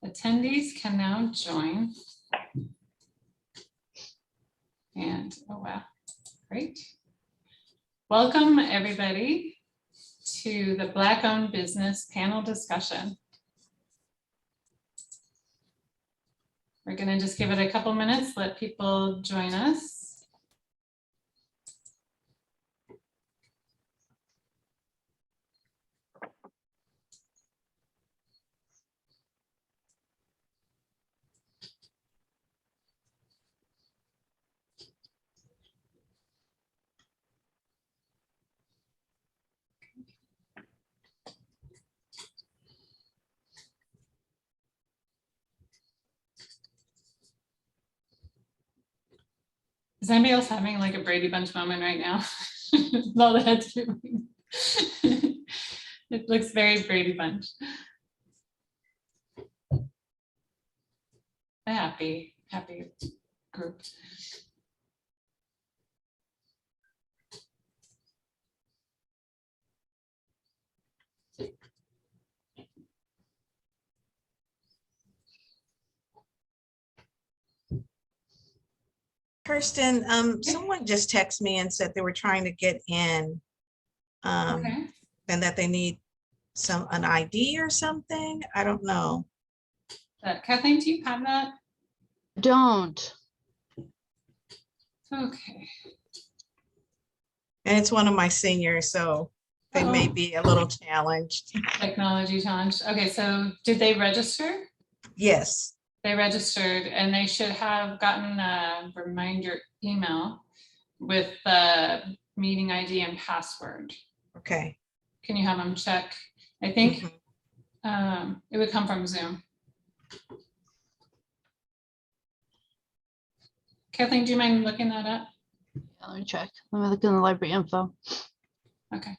Attendees can now join. And, oh wow, great. Welcome everybody to the Black-owned business panel discussion. We're gonna just give it a couple minutes, let people join us. Is anybody else having like a Brady Bunch moment right now? All the heads moving. It looks very Brady Bunch. A happy group. Kirsten, someone just texted me and said they were trying to get in Okay. and that they need an ID or something. I don't know. Kathleen, do you have that? Don't. Okay. And it's one of my seniors, so they may be a little challenged. Technology challenge. Okay, so did they register? Yes. They registered and they should have gotten a reminder email with the meeting ID and password. Okay. Can you have them check? I think it would come from Zoom. Kathleen, do you mind looking that up? Yeah, let me check. Let me look in the library info. Okay.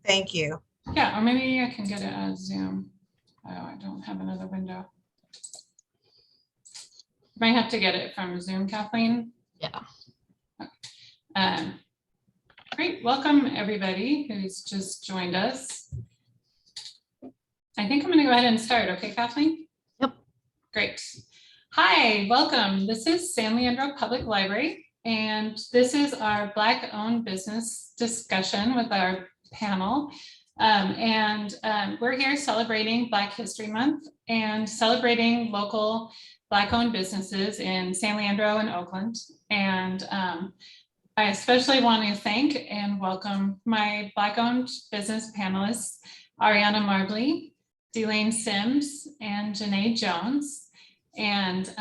Thank you. Yeah, or maybe I can get it as Zoom. Oh, I don't have another window. Might have to get it from Zoom, Kathleen. Yeah. Great, welcome everybody who's just joined us. I think I'm gonna go ahead and start, okay, Kathleen? Yep. Great. Hi, welcome. This is San Leandro Public Library, and this is our Black-owned business discussion with our panel. We're here celebrating Black History Month and celebrating local Black-owned businesses in San Leandro and Oakland. And I especially want to thank and welcome my Black-owned business panelists, Ariana Marbley, Delane Sims, and Janae Jones. And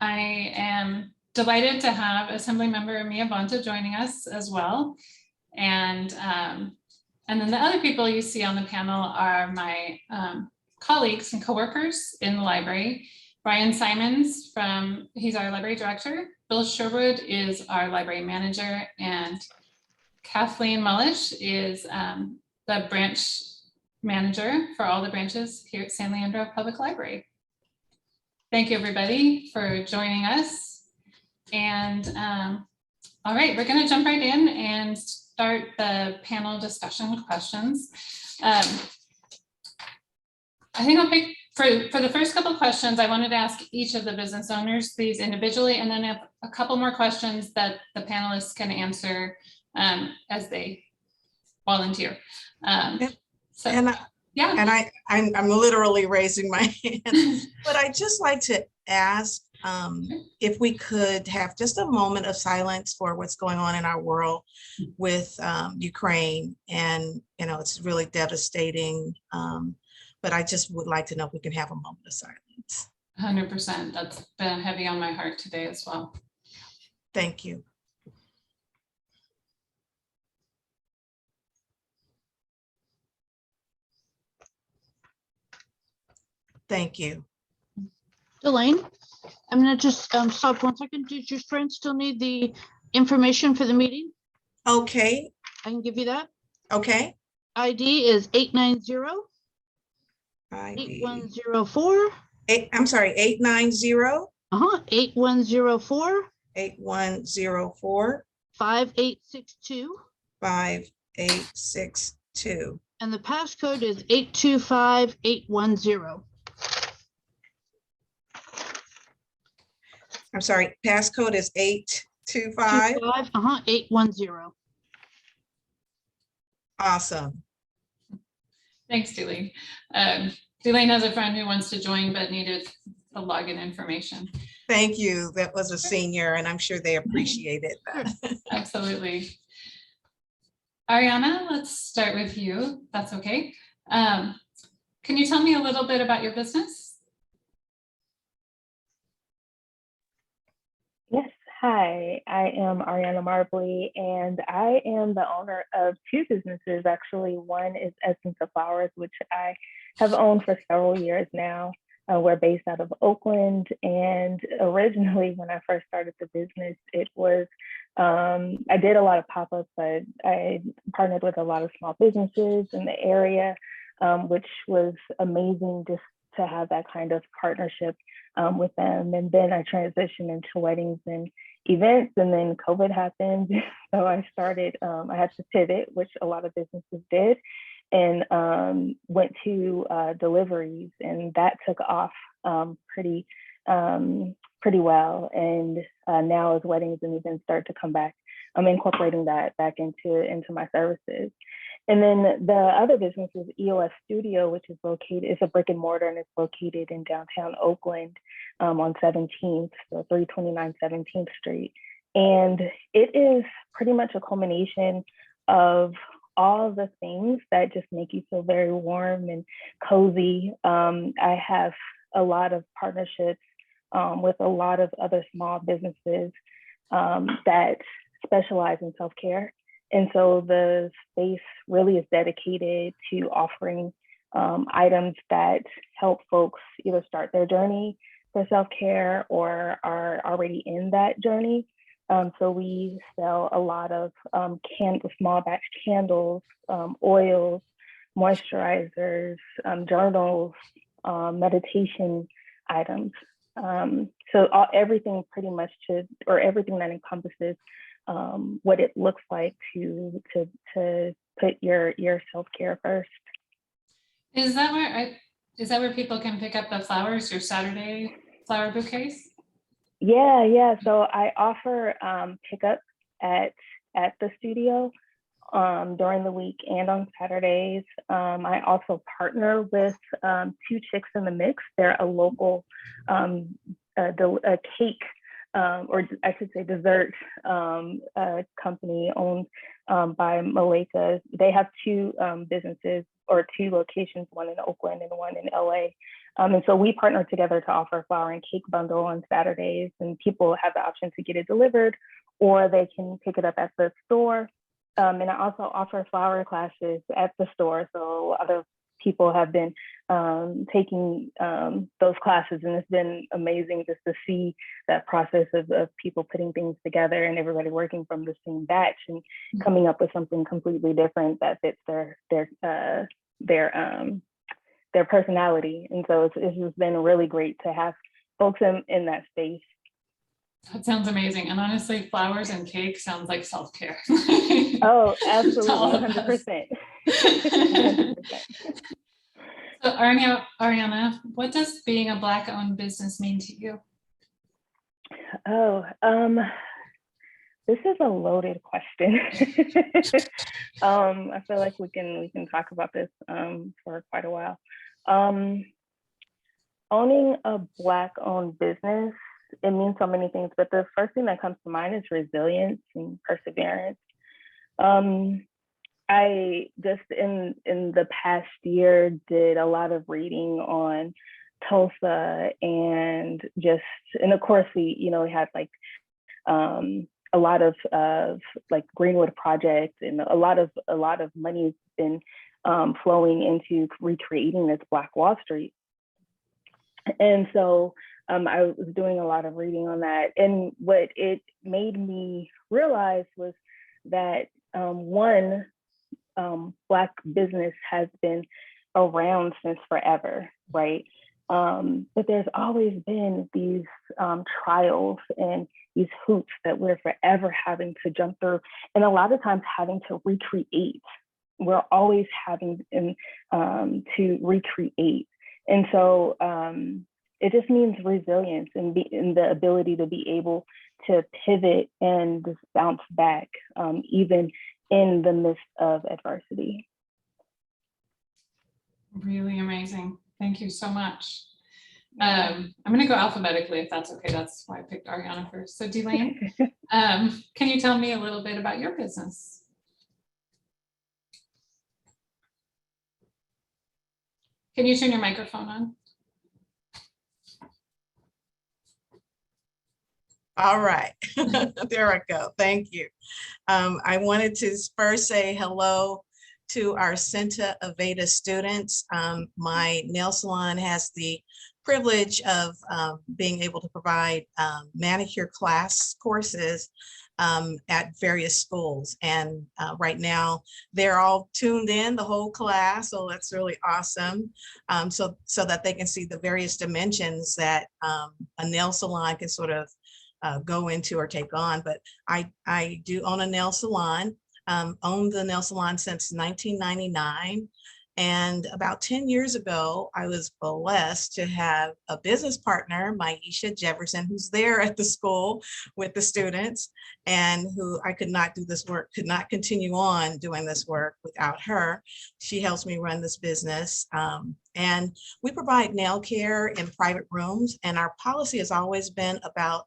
I am delighted to have Assemblymember Mia Bonta joining us as well. And then the other people you see on the panel are my colleagues and coworkers in the library. Brian Simons, he's our library director. Bill Sherwood is our library manager, and Kathleen Mullish is the branch manager for all the branches here at San Leandro Public Library. Thank you everybody for joining us. And all right, we're gonna jump right in and start the panel discussion questions. I think I'll pick, for the first couple of questions, I wanted to ask each of the business owners these individually, and then have a couple more questions that the panelists can answer as they volunteer. So, And yeah. And I'm literally raising my hand, but I'd just like to ask if we could have just a moment of silence for what's going on in our world with Ukraine. And, you know, it's really devastating. But I just would like to know if we can have a moment of silence. 100%. That's been heavy on my heart today as well. Thank you. Thank you. Delane, I'm gonna just stop 1 second. Does your friend still need the information for the meeting? Okay. I can give you that. Okay. ID is 890 ID. 8104. I'm sorry, 890. 8104. 8104. 5862. 5862. And the passcode is 825810. I'm sorry, passcode is 825. 810. Awesome. Thanks, Delaine. Delaine has a friend who wants to join but needed the login information. Thank you. That was a senior, and I'm sure they appreciated that. Absolutely. Ariana, let's start with you. if That's okay. Can you tell me a little bit about your business? Yes, hi, I am Ariana Marbley, and I am the owner of two businesses. Actually, one is Essence of Flowers, which I have owned for several years now. We're based out of Oakland, and originally when I first started the business, it was, I did a lot of pop-ups, but I partnered with a lot of small businesses in the area, which was amazing just to have that kind of partnership with them. And then I transitioned into weddings and events, and then COVID happened. So I started, I had to pivot, which a lot of businesses did, and went to deliveries, and that took off pretty well. And now as weddings and events start to come back, I'm incorporating that back into my services. And then the other business is EOS Studio, which is located, it's a brick and mortar, and it's located in downtown Oakland on 17th, so 329 17th Street. And it is pretty much a culmination of all the things that just make you feel very warm and cozy. I have a lot of partnerships with a lot of other small businesses that specialize in self-care. And so the space really is dedicated to offering items that help folks either start their journey for self-care or are already in that journey. So we sell a lot of small batch candles, oils, moisturizers, journals, meditation items. Everything pretty much everything that encompasses what it looks like to put your self-care first. Is that where people can pick up the flowers, your Saturday flower bouquets? Yeah. So I offer pickup at the studio during the week and on Saturdays. I also partner with Two Chicks in the Mix. They're a local a cake, or I should say dessert company owned by Malika. They have two businesses or two locations, one in Oakland and one in LA. And so we partner together to offer a flower and cake bundle on Saturdays, and people have the option to get it delivered, or they can pick it up at the store. And I also offer flower classes at the store. So other people have been taking those classes, and it's been amazing just to see that process of people putting things together and everybody working from the same batch and coming up with something completely different that fits their personality. And so it's just been really great to have folks in that space. That sounds amazing. And honestly, flowers and cake sounds like self-care. Oh, absolutely, 100%. 100%. So Ariana, what does being a Black-owned business mean to you? Oh, this is a loaded question. I feel like we can talk about this for quite a while. Owning a Black-owned business, it means so many things, but the first thing that comes to mind is resilience and perseverance. I just in the past year did a lot of reading on Tulsa, and of course we had like a lot of like Greenwood Project, and a lot of money has been flowing into recreating this Black Wall Street. And so I was doing a lot of reading on that. And what it made me realize was that Black business has been around since forever, right? But there's always been these trials and these hoops that we're forever having to jump through, and a lot of times having to recreate we're always having to recreate. And so it just means resilience and the ability to be able to pivot and just bounce back, even in the midst of adversity. Really amazing. Thank you so much. I'm going to go alphabetically if that's okay. That's why I picked Ariana first. So Delane, can you tell me a little bit about your business? Can you turn your microphone on? All right, there I go. Thank you. I wanted to first say hello to our Senta Aveda students. My nail salon has the privilege of being able to provide manicure class courses at various schools. And right now they're all tuned in, the whole class. So that's really awesome. So that they can see the various dimensions that a nail salon can sort of go into or take on. But I do own a nail salon, owned the nail salon since 1999. And about 10 years ago, I was blessed to have a business partner, Maisha Jefferson, who's there at the school with the students, and who I could not do this work, could not continue on doing this work without her. She helps me run this business. And we provide nail care in private rooms. And our policy has always been about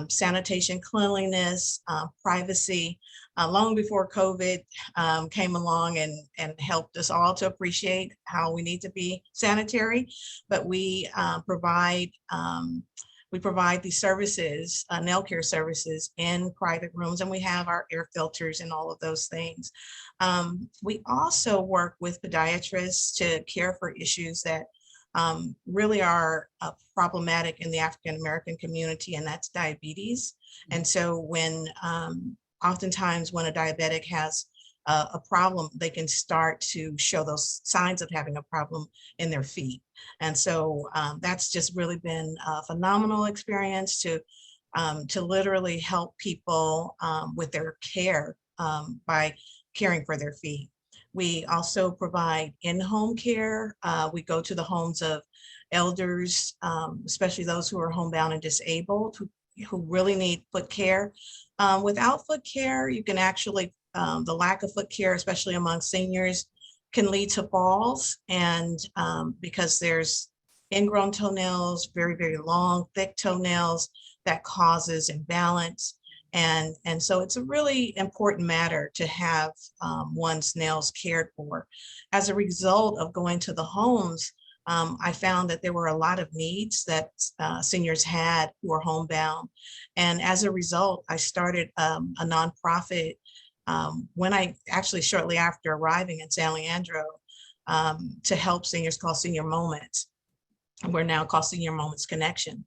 sanitation, cleanliness, privacy. Long before COVID came along and helped us all to appreciate how we need to be sanitary, but we provide these services, nail care services in private rooms, and we have our air filters and all of those things. We also work with podiatrists to care for issues that really are problematic in the African American community, and that's diabetes. And so when oftentimes when a diabetic has a problem, they can start to show those signs of having a problem in their feet. And so that's just really been a phenomenal experience to literally help people with their care by caring for their feet. We also provide in-home care. We go to the homes of elders, especially those who are homebound and disabled, who really need foot care. Without foot care, you can actually, the lack of foot care, especially among seniors, can lead to falls. And because there's ingrown toenails, very, very long, thick toenails, that causes imbalance. And so it's a really important matter to have one's nails cared for. As a result of going to the homes, I found that there were a lot of needs that seniors had who were homebound. And as a result, I started a nonprofit when I actually shortly after arriving in San Leandro to help seniors, called Senior Moments. We're now called Senior Moments Connection.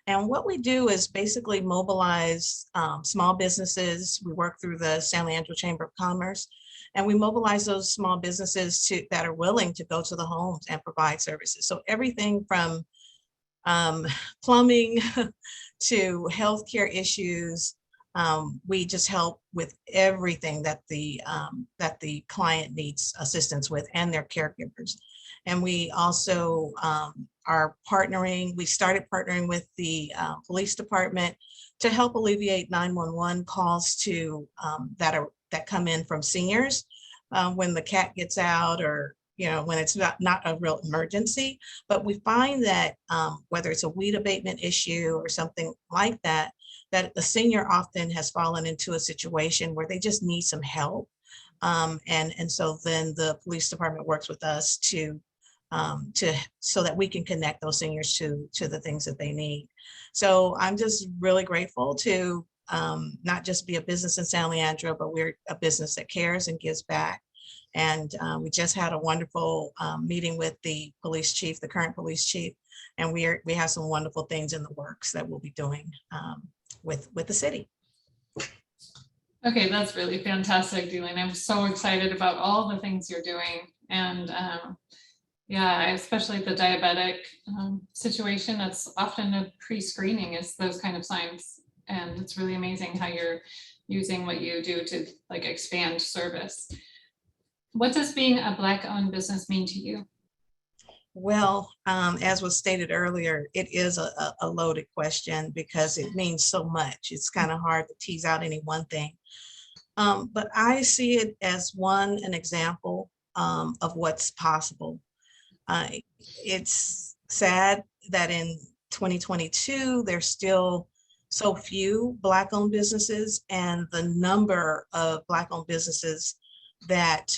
And what we do is basically mobilize small businesses. We work through the San Leandro Chamber of Commerce, and we mobilize those small businesses that are willing to go to the homes and provide services. So everything from plumbing to healthcare issues, we just help with everything that the client needs assistance with, and their caregivers. And we also are partnering, we started partnering with the police department to help alleviate 911 calls to that come in from seniors when the cat gets out, or when it's not a real emergency. But we find that whether it's a weed abatement issue or something like that, that the senior often has fallen into a situation where they just need some help. And so then the police department works with us so that we can connect those seniors to the things that they need. So I'm just really grateful to not just be a business in San Leandro, but we're a business that cares and gives back. And we just had a wonderful meeting with the police chief, the current police chief, and we have some wonderful things in the works that we'll be doing with the city. Okay, that's really fantastic, Delane. I'm so excited about all the things you're doing. And yeah, especially the diabetic situation, that's often a pre-screening is those kind of signs. And it's really amazing how you're using what you do to like expand service. what does being a Black-owned business mean to you? Well, as was stated earlier, it is a loaded question because it means so much. It's kind of hard to tease out any one thing. But I see it as an example of what's possible. It's sad that in 2022, there's still so few Black-owned businesses, and the number of Black-owned businesses that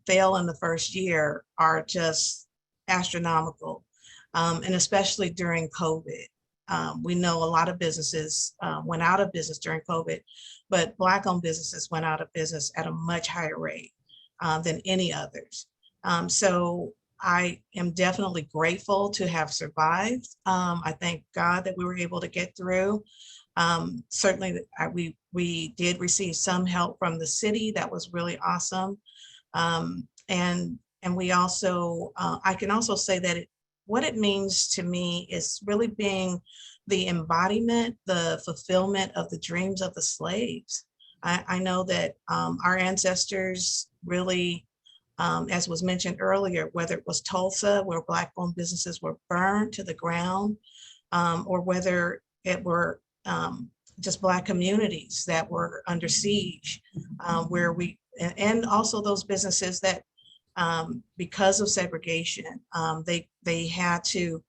fail in the first year are just astronomical, and especially during COVID. We know a lot of businesses went out of business during COVID, but Black-owned businesses went out of business at a much higher rate than any others. So I am definitely grateful to have survived. I thank God that we were able to get through. Certainly, we did receive some help from the city. That was really awesome. And we also, I can also say that what it means to me is really being the embodiment, the fulfillment of the dreams of the slaves. I know that our ancestors really, as was mentioned earlier, whether it was Tulsa, where Black-owned businesses were burned to the ground, or whether it were just Black communities that were under siege, and also those businesses that, because of segregation, they had to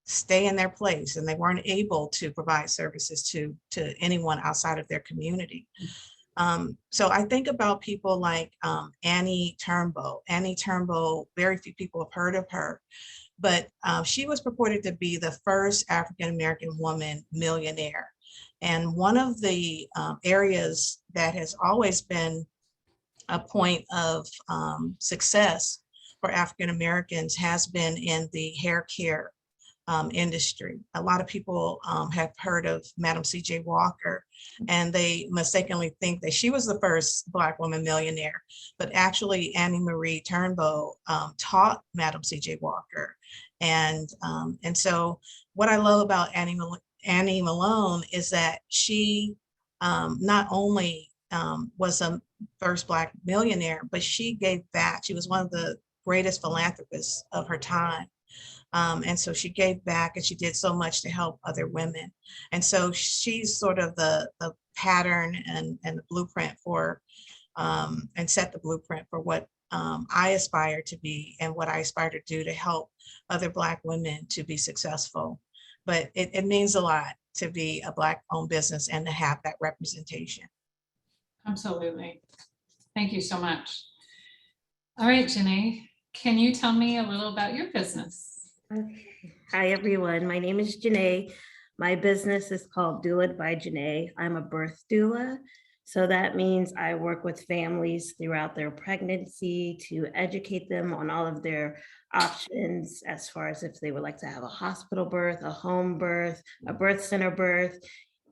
stay in their place and they weren't able to provide services to anyone outside of their community. So I think about people like Annie Turnbow. Annie Turnbow, very few people have heard of her, but she was purported to be the first African-American woman millionaire. And one of the areas that has always been a point of success for African Americans has been in the hair care industry. A lot of people have heard of Madam C.J. Walker, and they mistakenly think that she was the first Black woman millionaire, but actually Annie Marie Turnbow taught Madam C.J. Walker. And so what I love about Annie Malone is that she not only was a first Black millionaire, but she gave back. She was one of the greatest philanthropists of her time. And so she gave back and she did so much to help other women. And so she's sort of the pattern and the blueprint for, and set the blueprint for what I aspire to be and what I aspire to do to help other Black women to be successful. But it means a lot to be a Black-owned business and to have that representation. Absolutely. Thank you so much. All right, Janae, can you tell me a little about your business? Okay. Hi, everyone. My name is Janae. My business is called Doula by Janae. I'm a birth doula. So that means I work with families throughout their pregnancy to educate them on all of their options as far as if they would like to have a hospital birth, a home birth, a birth center birth.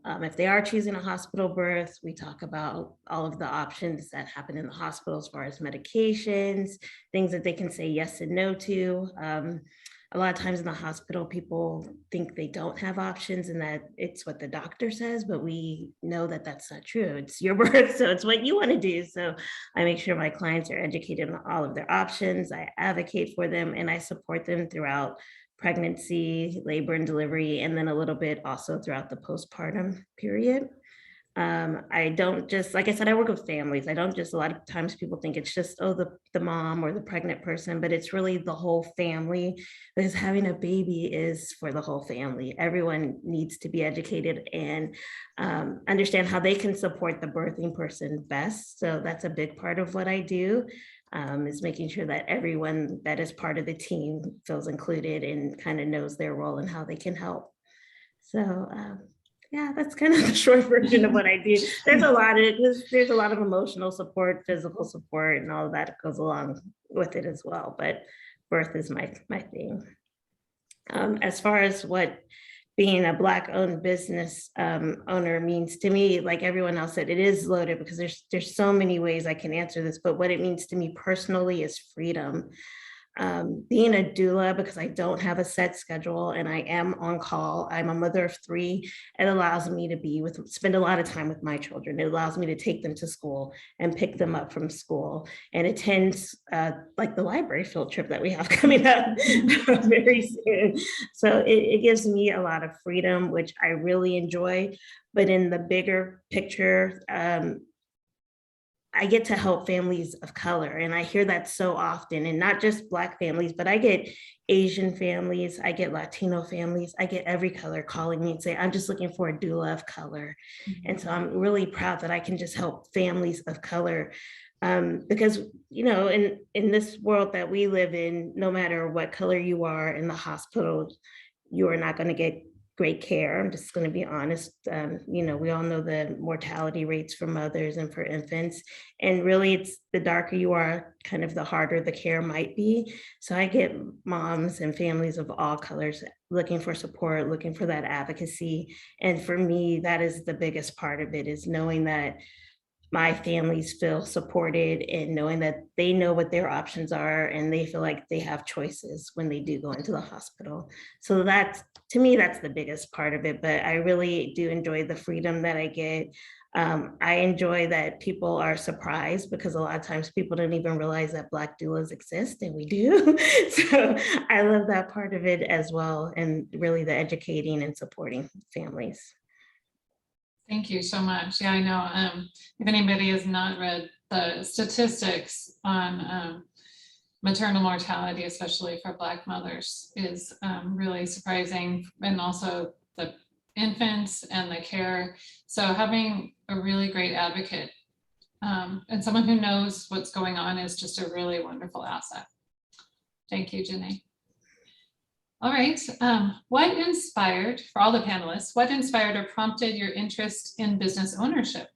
If they are choosing a hospital birth, we talk about all of the options that happen in the hospital as far as medications, things that they can say yes and no to. A lot of times in the hospital, people think they don't have options and that it's what the doctor says, but we know that that's not true. It's your birth, so it's what you want to do. So I make sure my clients are educated on all of their options. I advocate for them and I support them throughout pregnancy, labor and delivery, and then a little bit also throughout the postpartum period. I don't just, like I said, I work with families. I don't just, a lot of times people think it's just, oh, the mom or the pregnant person, but it's really the whole family, because having a baby is for the whole family. Everyone needs to be educated and understand how they can support the birthing person best. So that's a big part of what I do, is making sure that everyone that is part of the team feels included and kind of knows their role and how they can help. So yeah, that's kind of the short version of what I do. There's a lot of emotional support, physical support, and all of that goes along with it as well. But birth is my thing. As far as what being a Black-owned business owner means to me, like everyone else said, it is loaded because there's so many ways I can answer this. But what it means to me personally is freedom. Being a doula, because I don't have a set schedule and I am on call, I'm a mother of 3. It allows me to spend a lot of time with my children. It allows me to take them to school and pick them up from school and attend like the library field trip that we have coming up very soon. So it gives me a lot of freedom, which I really enjoy. But in the bigger picture, I get to help families of color, and I hear that so often, and not just Black families, but I get Asian families, I get Latino families, I get every color calling me and say, I'm just looking for a doula of color. And so I'm really proud that I can just help families of color, because, you know, in this world that we live in, no matter what color you are in the hospital, you are not going to get great care. I'm just going to be honest. You know, we all know the mortality rates for mothers and for infants. And really, it's the darker you are, kind of the harder the care might be. So I get moms and families of all colors looking for support, looking for that advocacy. And for me, that is the biggest part of it, is knowing that my families feel supported and knowing that they know what their options are and they feel like they have choices when they do go into the hospital. So that's, to me, that's the biggest part of it. But I really do enjoy the freedom that I get. I enjoy that people are surprised, because a lot of times people don't even realize that Black doulas exist, and we do. So I love that part of it as well, and really the educating and supporting families. Thank you so much. Yeah, I know. If anybody has not read the statistics on maternal mortality, especially for Black mothers, is really surprising, and also the infants and the care. So having a really great advocate and someone who knows what's going on is just a really wonderful asset. Thank you, Janae. All right, what inspired, for all the panelists, what inspired or prompted your interest in business ownership?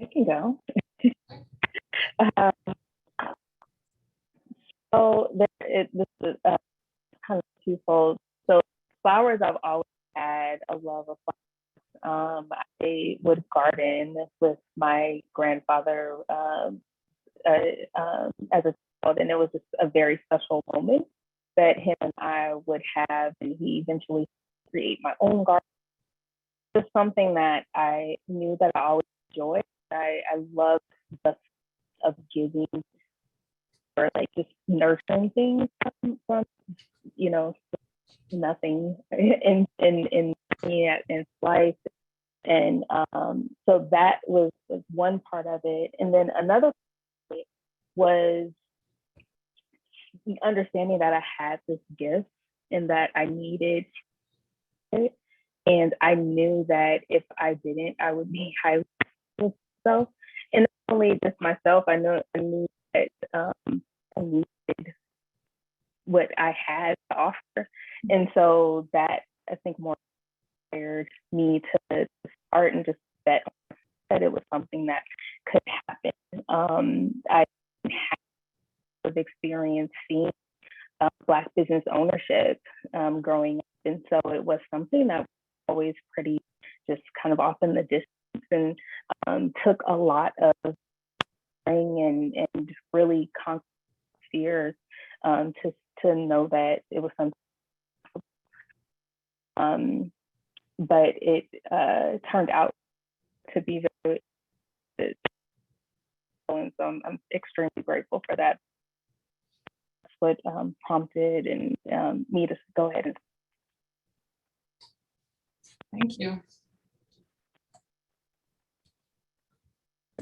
I can go. So this is kind of twofold. So flowers, I've always had a love of flowers. I would garden with my grandfather as a child, and it was just a very special moment that him and I would have, and he eventually create my own garden. Just something that I knew that I always enjoyed. I love the of giving, or like just nurturing things from you know, nothing in life. And so that was one part of it. And then another part was the understanding that I had this gift and that I needed it. And I knew that if I didn't, I would be highly myself. And not only just myself, I knew that I needed what I had to offer. And so that, I think, more inspired me to start and just bet that it was something that could happen. I have experience seeing Black business ownership growing up. And so it was something that was always pretty just kind of off in the distance, and took a lot of and really conscious fears to know that it was something. But it turned out to be very, and so I'm extremely grateful for that. That's what prompted and me to go ahead and. Thank you.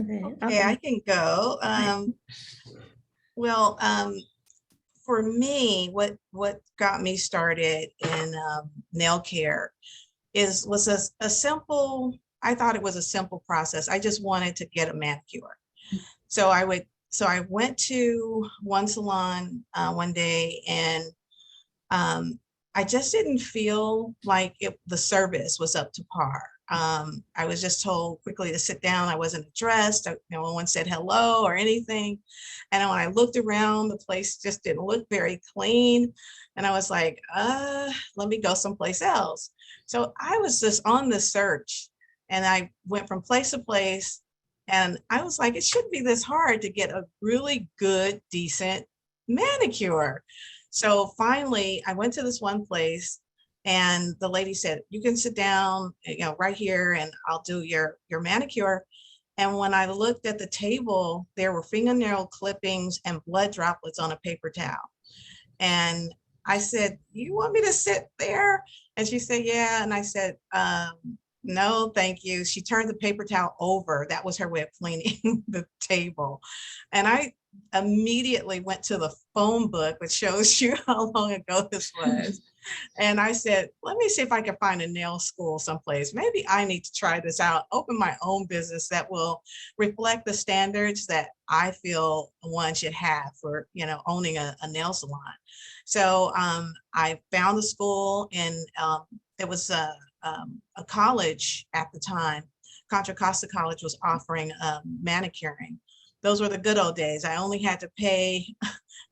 Okay, I can go. Well, for me, what got me started in nail care was a simple, I thought it was a simple process. I just wanted to get a manicure. So I went to one salon one day, and I just didn't feel like the service was up to par. I was just told quickly to sit down. I wasn't addressed. No one said hello or anything. And when I looked around, the place just didn't look very clean. And I was like, let me go someplace else. So I was just on the search, and I went from place to place. And I was like, it shouldn't be this hard to get a really good, decent manicure. So finally, I went to this one place and the lady said, you can sit down, right here and I'll do your manicure. And when I looked at the table, there were fingernail clippings and blood droplets on a paper towel. And I said, you want me to sit there? And she said, yeah. And I said, no, thank you. She turned the paper towel over. That was her way of cleaning the table. And I immediately went to the phone book, which shows you how long ago this was. And I said, let me see if I can find a nail school someplace. Maybe I need to try this out, open my own business that will reflect the standards that I feel one should have for, owning a nail salon. So I found a school and it was a college at the time. Contra Costa College was offering manicuring. Those were the good old days. I only had to pay,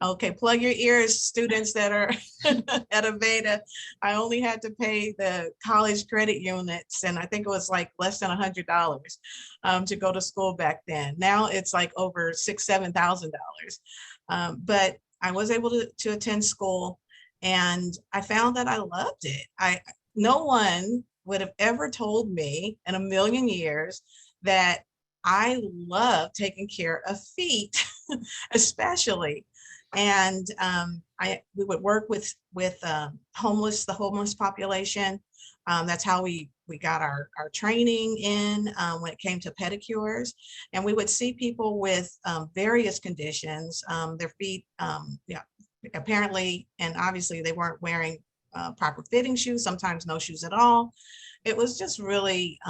okay, plug your ears, students that are at Aveda. I only had to pay the college credit units, and I think it was like less than $100 to go to school back then. Now it's like over $6,000, $7,000. But I was able to attend school, and I found that I loved it. No one would have ever told me in a million years that I love taking care of feet, especially. And we would work with the homeless population. That's how we got our training in when it came to pedicures. And we would see people with various conditions, their feet, apparently, and obviously they weren't wearing proper fitting shoes, sometimes no shoes at all. It was just really,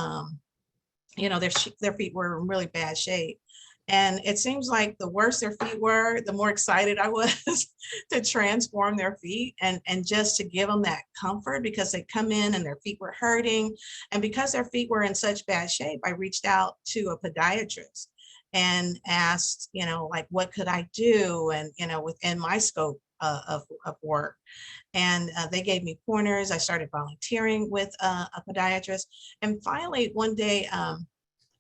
their feet were in really bad shape. And it seems like the worse their feet were, the more excited I was to transform their feet and just to give them that comfort, because they come in and their feet were hurting. And because their feet were in such bad shape, I reached out to a podiatrist and asked, what could I do? And, within my scope of work. And they gave me pointers. I started volunteering with a podiatrist. And finally, one day,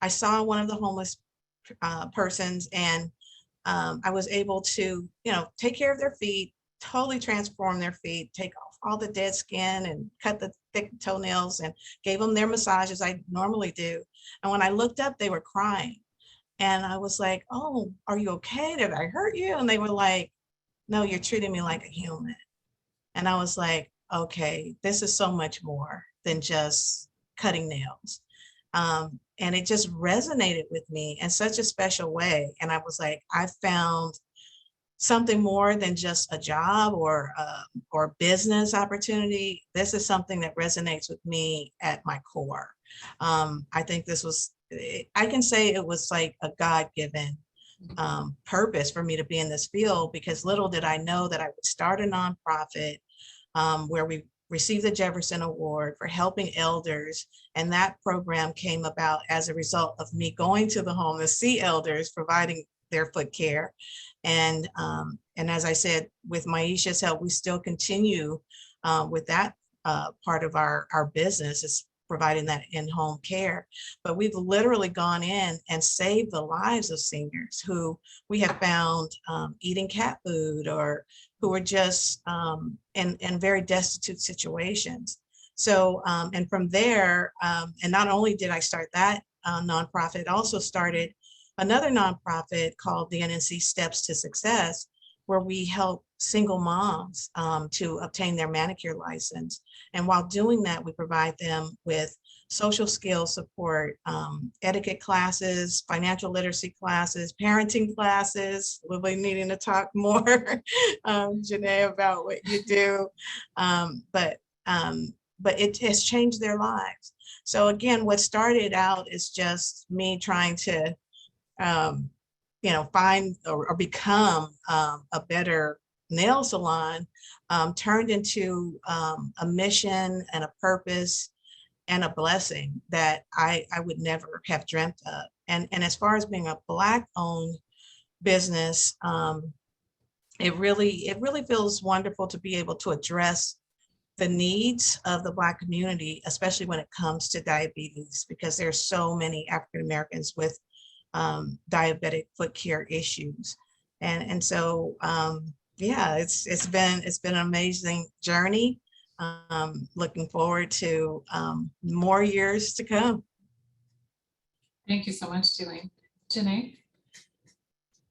I saw one of the homeless persons, and I was able to, take care of their feet, totally transform their feet, take off all the dead skin and cut the thick toenails, and gave them their massages I normally do. And when I looked up, they were crying. And I was like, oh, are you okay? Did I hurt you? And they were like, no, you're treating me like a human. And I was like, okay, this is so much more than just cutting nails. And it just resonated with me in such a special way. And I was like, I found something more than just a job or business opportunity. This is something that resonates with me at my core. I think this was, I can say it was like a God-given purpose for me to be in this field, because little did I know that I would start a nonprofit where we received the Jefferson Award for helping elders. And that program came about as a result of me going to the home to see elders, providing their foot care. And as I said, with Maisha's help, we still continue with that part of our business, is providing that in-home care. But we've literally gone in and saved the lives of seniors who we have found eating cat food, or who are just in very destitute situations. So, and from there, and not only did I start that nonprofit, I also started another nonprofit called the NNC Steps to Success, where we help single moms to obtain their manicure license. And while doing that, we provide them with social skills support, etiquette classes, financial literacy classes, parenting classes. We'll be needing to talk more, Janae, about what you do. But it has changed their lives. So again, what started out is just me trying to, find or become a better nail salon, turned into a mission and a purpose and a blessing that I would never have dreamt of. And as far as being a Black owned business, it really feels wonderful to be able to address the needs of the Black community, especially when it comes to diabetes, because there's so many African Americans with diabetic foot care issues. And so, yeah, it's been an amazing journey. Looking forward to more years to come. Thank you so much, Delane. Janae?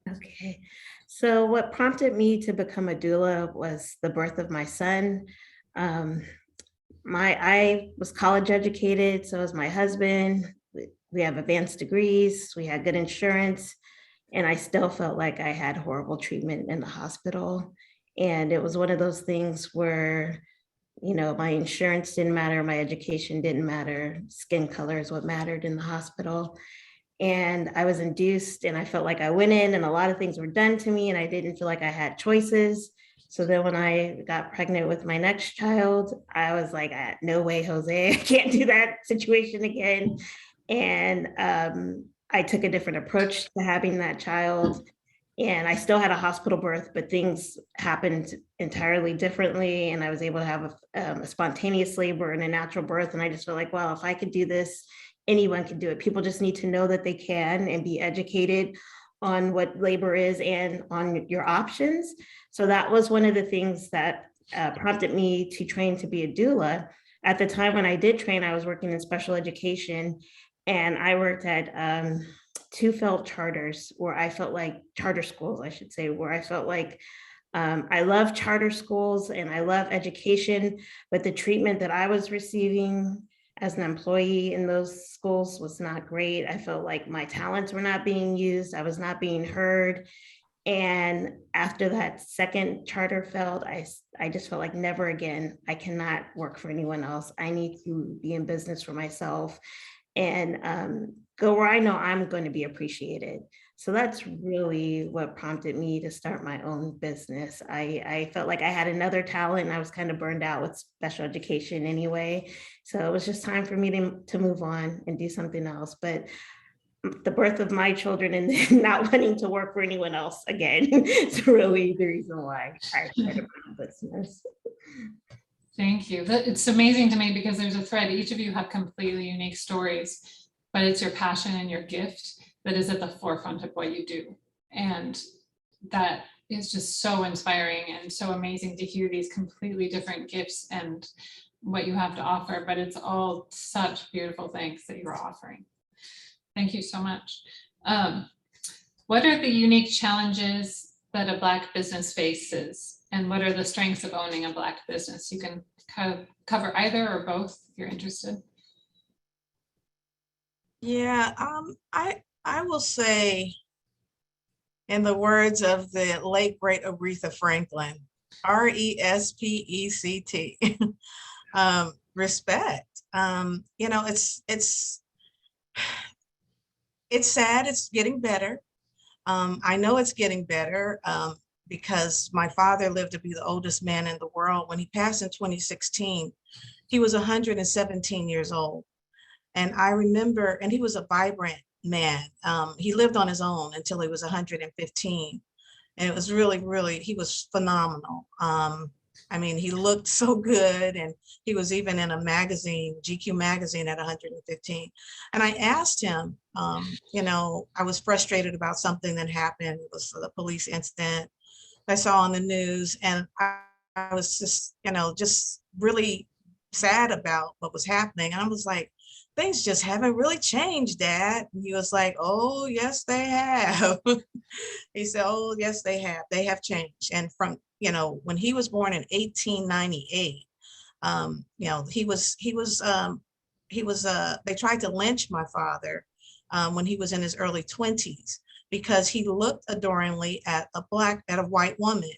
Okay, so what prompted me to become a doula was the birth of my son. Um, I was college educated, so was my husband. We have advanced degrees, we had good insurance, and I still felt like I had horrible treatment in the hospital. And it was one of those things where, you know, my insurance didn't matter, my education didn't matter, skin color is what mattered in the hospital. And I was induced, and I felt like I went in and a lot of things were done to me and I didn't feel like I had choices. So then when I got pregnant with my next child, I was like, no way, Jose, I can't do that situation again. And I took a different approach to having that child. And I still had a hospital birth, but things happened entirely differently. And I was able to have a spontaneous labor and a natural birth. And I just felt like, well, if I could do this, anyone can do it. People just need to know that they can and be educated on what labor is and on your options. So that was one of the things that prompted me to train to be a doula. At the time when I did train, I was working in special education, and I worked at two felt charters where I felt like charter schools, I should say, where I felt like I love charter schools and I love education, but the treatment that I was receiving as an employee in those schools was not great. I felt like my talents were not being used. I was not being heard. And after that second charter failed, I just felt like never again. I cannot work for anyone else. I need to be in business for myself and go where I know I'm going to be appreciated. So that's really what prompted me to start my own business. I felt like I had another talent and I was kind of burned out with special education anyway. So it was just time for me to move on and do something else. But the birth of my children and then not wanting to work for anyone else again is really the reason why I started my business. Thank you. It's amazing to me because there's a thread. Each of you have completely unique stories, but it's your passion and your gift that is at the forefront of what you do. And that is just so inspiring and so amazing to hear these completely different gifts and what you have to offer, but it's all such beautiful things that you're offering. Thank you so much. What are the unique challenges that a Black business faces, and what are the strengths of owning a Black business? You can cover either or both if you're interested. Yeah, I will say, in the words of the late great Aretha Franklin, RESPECT, respect. You know, it's sad. It's getting better. I know it's getting better because my father lived to be the oldest man in the world. When he passed in 2016, he was 117 years old. And I remember, and he was a vibrant man. He lived on his own until he was 115. And it was really, he was phenomenal. I mean, he looked so good, and he was even in a magazine, GQ magazine, at 115. And I asked him, you know, I was frustrated about something that happened. It was the police incident I saw on the news. And I was just, you know, just really sad about what was happening. And I was like, things just haven't really changed, Dad. And he was like, oh, yes, they have. He said, oh, yes, they have. They have changed. And from, you know, when he was born in 1898, you know, they tried to lynch my father when he was in his early 20s because he looked adoringly at a white woman.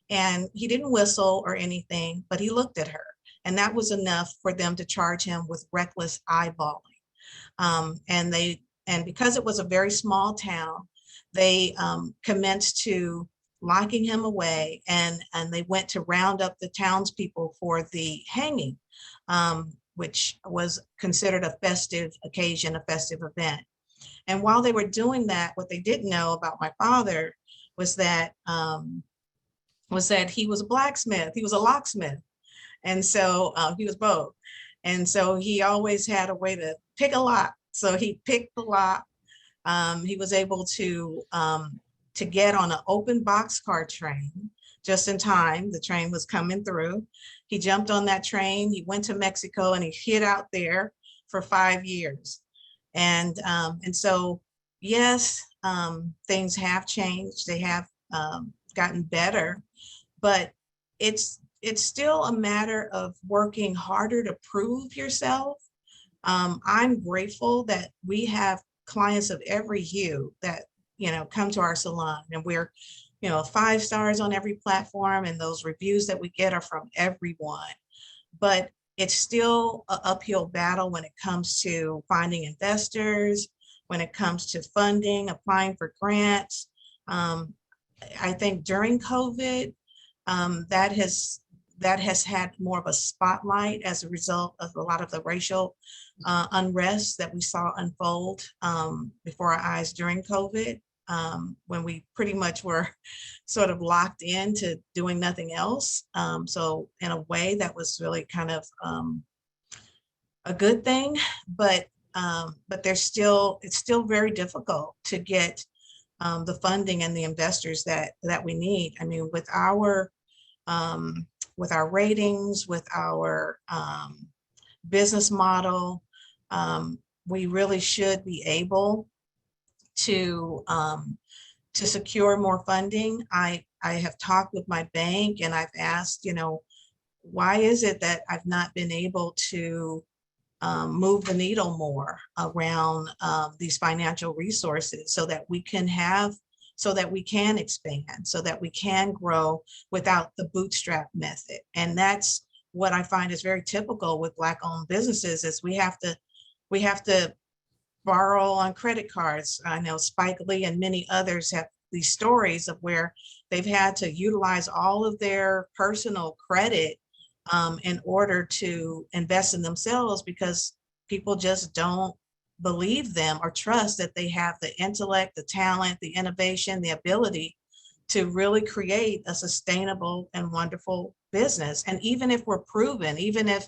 And he didn't whistle or anything, but he looked at her. And that was enough for them to charge him with reckless eyeballing. And because it was a very small town, they commenced to locking him away, and they went to round up the townspeople for the hanging, which was considered a festive occasion, a festive event. And while they were doing that, what they didn't know about my father was that he was a blacksmith, he was a locksmith. And so he was both. And so he always had a way to pick a lock. So he picked the lock He was able to get on an open boxcar train just in time. The train was coming through. He jumped on that train. He went to Mexico and he hid out there for 5 years. And so, yes, things have changed. They have gotten better, but it's still a matter of working harder to prove yourself. I'm grateful that we have clients of every hue that, come to our salon, and we're, 5 stars on every platform, and those reviews that we get are from everyone. But it's still an uphill battle when it comes to finding investors, when it comes to funding, applying for grants. I think during COVID, that has had more of a spotlight as a result of a lot of the racial unrest that we saw unfold before our eyes during COVID, when we pretty much were sort of locked into doing nothing else. So in a way, that was really kind of a good thing, but it's still very difficult to get the funding and the investors that we need. I mean, with our ratings, with our business model, we really should be able to secure more funding. I have talked with my bank and I've asked, why is it that I've not been able to move the needle more around these financial resources so that we can expand, so that we can grow without the bootstrap method. And that's what I find is very typical with Black-owned businesses, is we have to borrow on credit cards. I know Spike Lee and many others have these stories of where they've had to utilize all of their personal credit in order to invest in themselves, because people just don't believe them or trust that they have the intellect, the talent, the innovation, the ability to really create a sustainable and wonderful business. And even if we're proven, even if,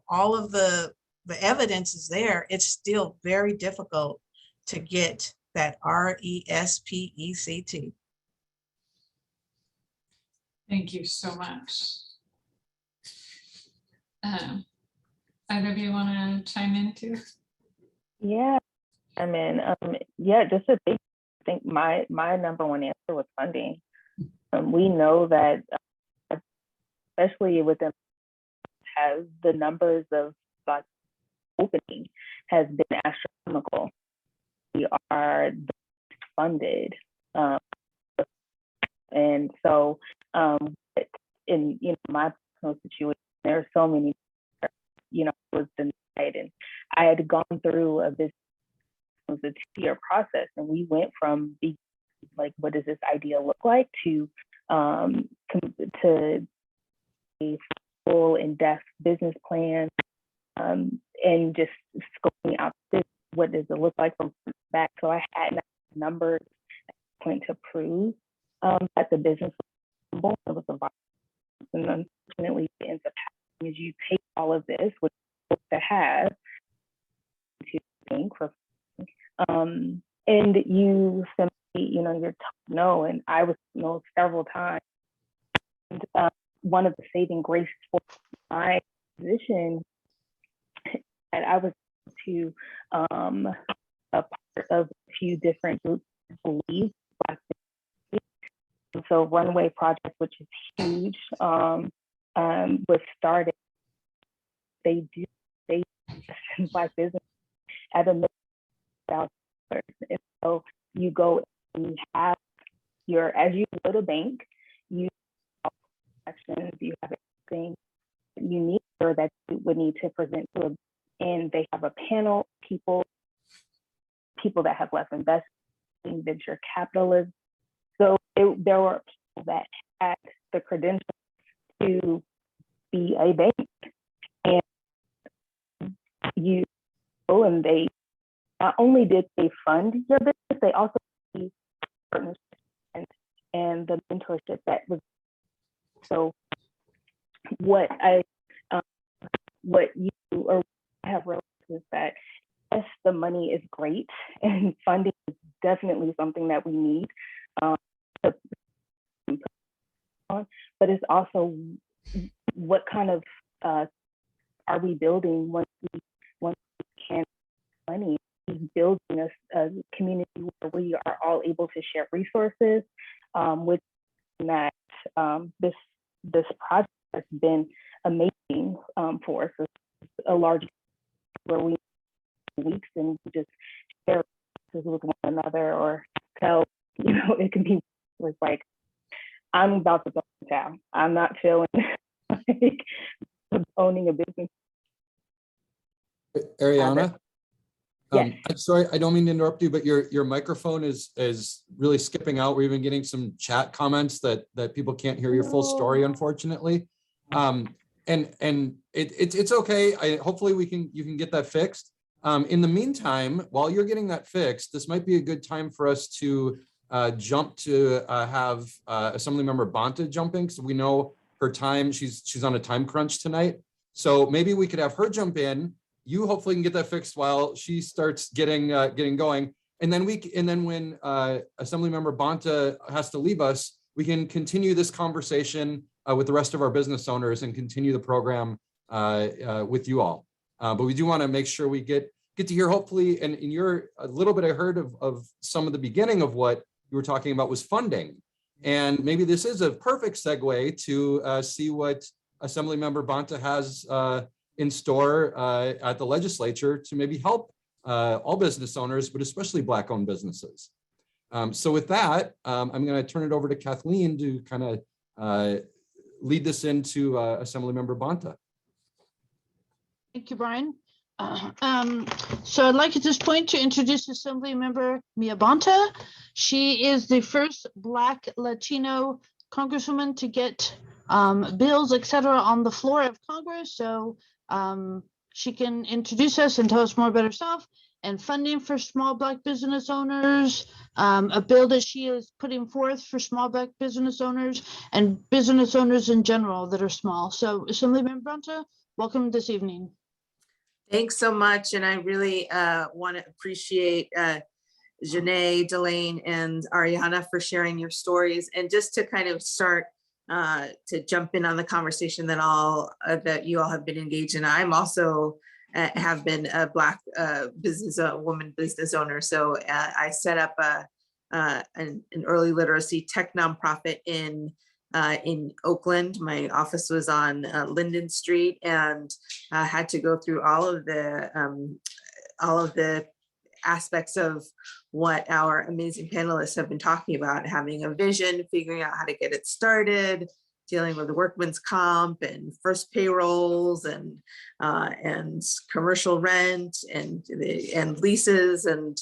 all of the evidence is there, it's still very difficult to get that RESPECT. Thank you so much. Either of you want to chime in too? Yeah, I mean, just to think, I think my number one answer was funding. We know that, especially within, has the numbers of Black opening has been astronomical. We are funded, and so in my personal situation, there are so many, was denied, and I had gone through a 2-year process, and we went from like, what does this idea look like, to a full in-depth business plan, and just scoping out what does it look like from back. So I had numbers point to prove that the business was viable. It was a viable, and unfortunately, it ends up happening is you take all of this, which is to have, to think for, and you simply, you're told no. And I was no several times. And, one of the saving grace for my position, that I was to a part of a few different groups believe Black. So Runway Project, which is huge, was started. They Black business at $1 million. And so you go and have as you go to bank, you have actions, you have everything you need, or that you would need to present to a, and they have a panel of people that have left investing, venture capitalists. So there were people that had the credentials to be a bank, and you go, and they not only did they fund your business, they also see partnerships and the mentorship that was. So what you or have realized is that yes, the money is great and funding is definitely something that we need, to put on, but it's also what kind of are we building once we can money? Building a community where we are all able to share resources, with that this project has been amazing for us. It's a large where we weeks and we just share with one another or tell, it can be like I'm about to go to town. I'm not feeling like owning a business. Ariana? Yes. I'm sorry, I don't mean to interrupt you, but your microphone is really skipping out. We're even getting some chat comments that people can't hear your full story, unfortunately. And it's okay. Hopefully you can get that fixed. In the meantime, while you're getting that fixed, this might be a good time for us to jump to have Assemblymember Bonta jumping. So we know her time, she's on a time crunch tonight. So maybe we could have her jump in. You hopefully can get that fixed while she starts getting going. And then when Assemblymember Bonta has to leave us, we can continue this conversation with the rest of our business owners and continue the program with you all. But we do want to make sure we get to hear, hopefully, and you're a little bit I heard of some of the beginning of what you were talking about was funding. And maybe this is a perfect segue to see what Assemblymember Bonta has in store at the legislature to maybe help all business owners, but especially Black-owned businesses. So with that, I'm going to turn it over to Kathleen to kind of lead this into Assemblymember Bonta. Thank you, Brian. So I'd like at this point to introduce Assemblymember Mia Bonta. She is the first Black Latino Congresswoman to get bills, etc., on the floor of Congress. So she can introduce us and tell us more about herself and funding for small Black business owners, a bill that she is putting forth for small Black business owners and business owners in general that are small. So Assemblymember Bonta, welcome this evening. Thanks so much. And I really want to appreciate Janae, Delane, and Ariana for sharing your stories. And just to kind of start to jump in on the conversation that you all have been engaged in. I'm also have been a Black woman business owner. So I set up an early literacy tech nonprofit in Oakland. My office was on Linden Street, and had to go through all of the aspects of what our amazing panelists have been talking about: having a vision, figuring out how to get it started, dealing with the workman's comp and first payrolls and commercial rent and leases and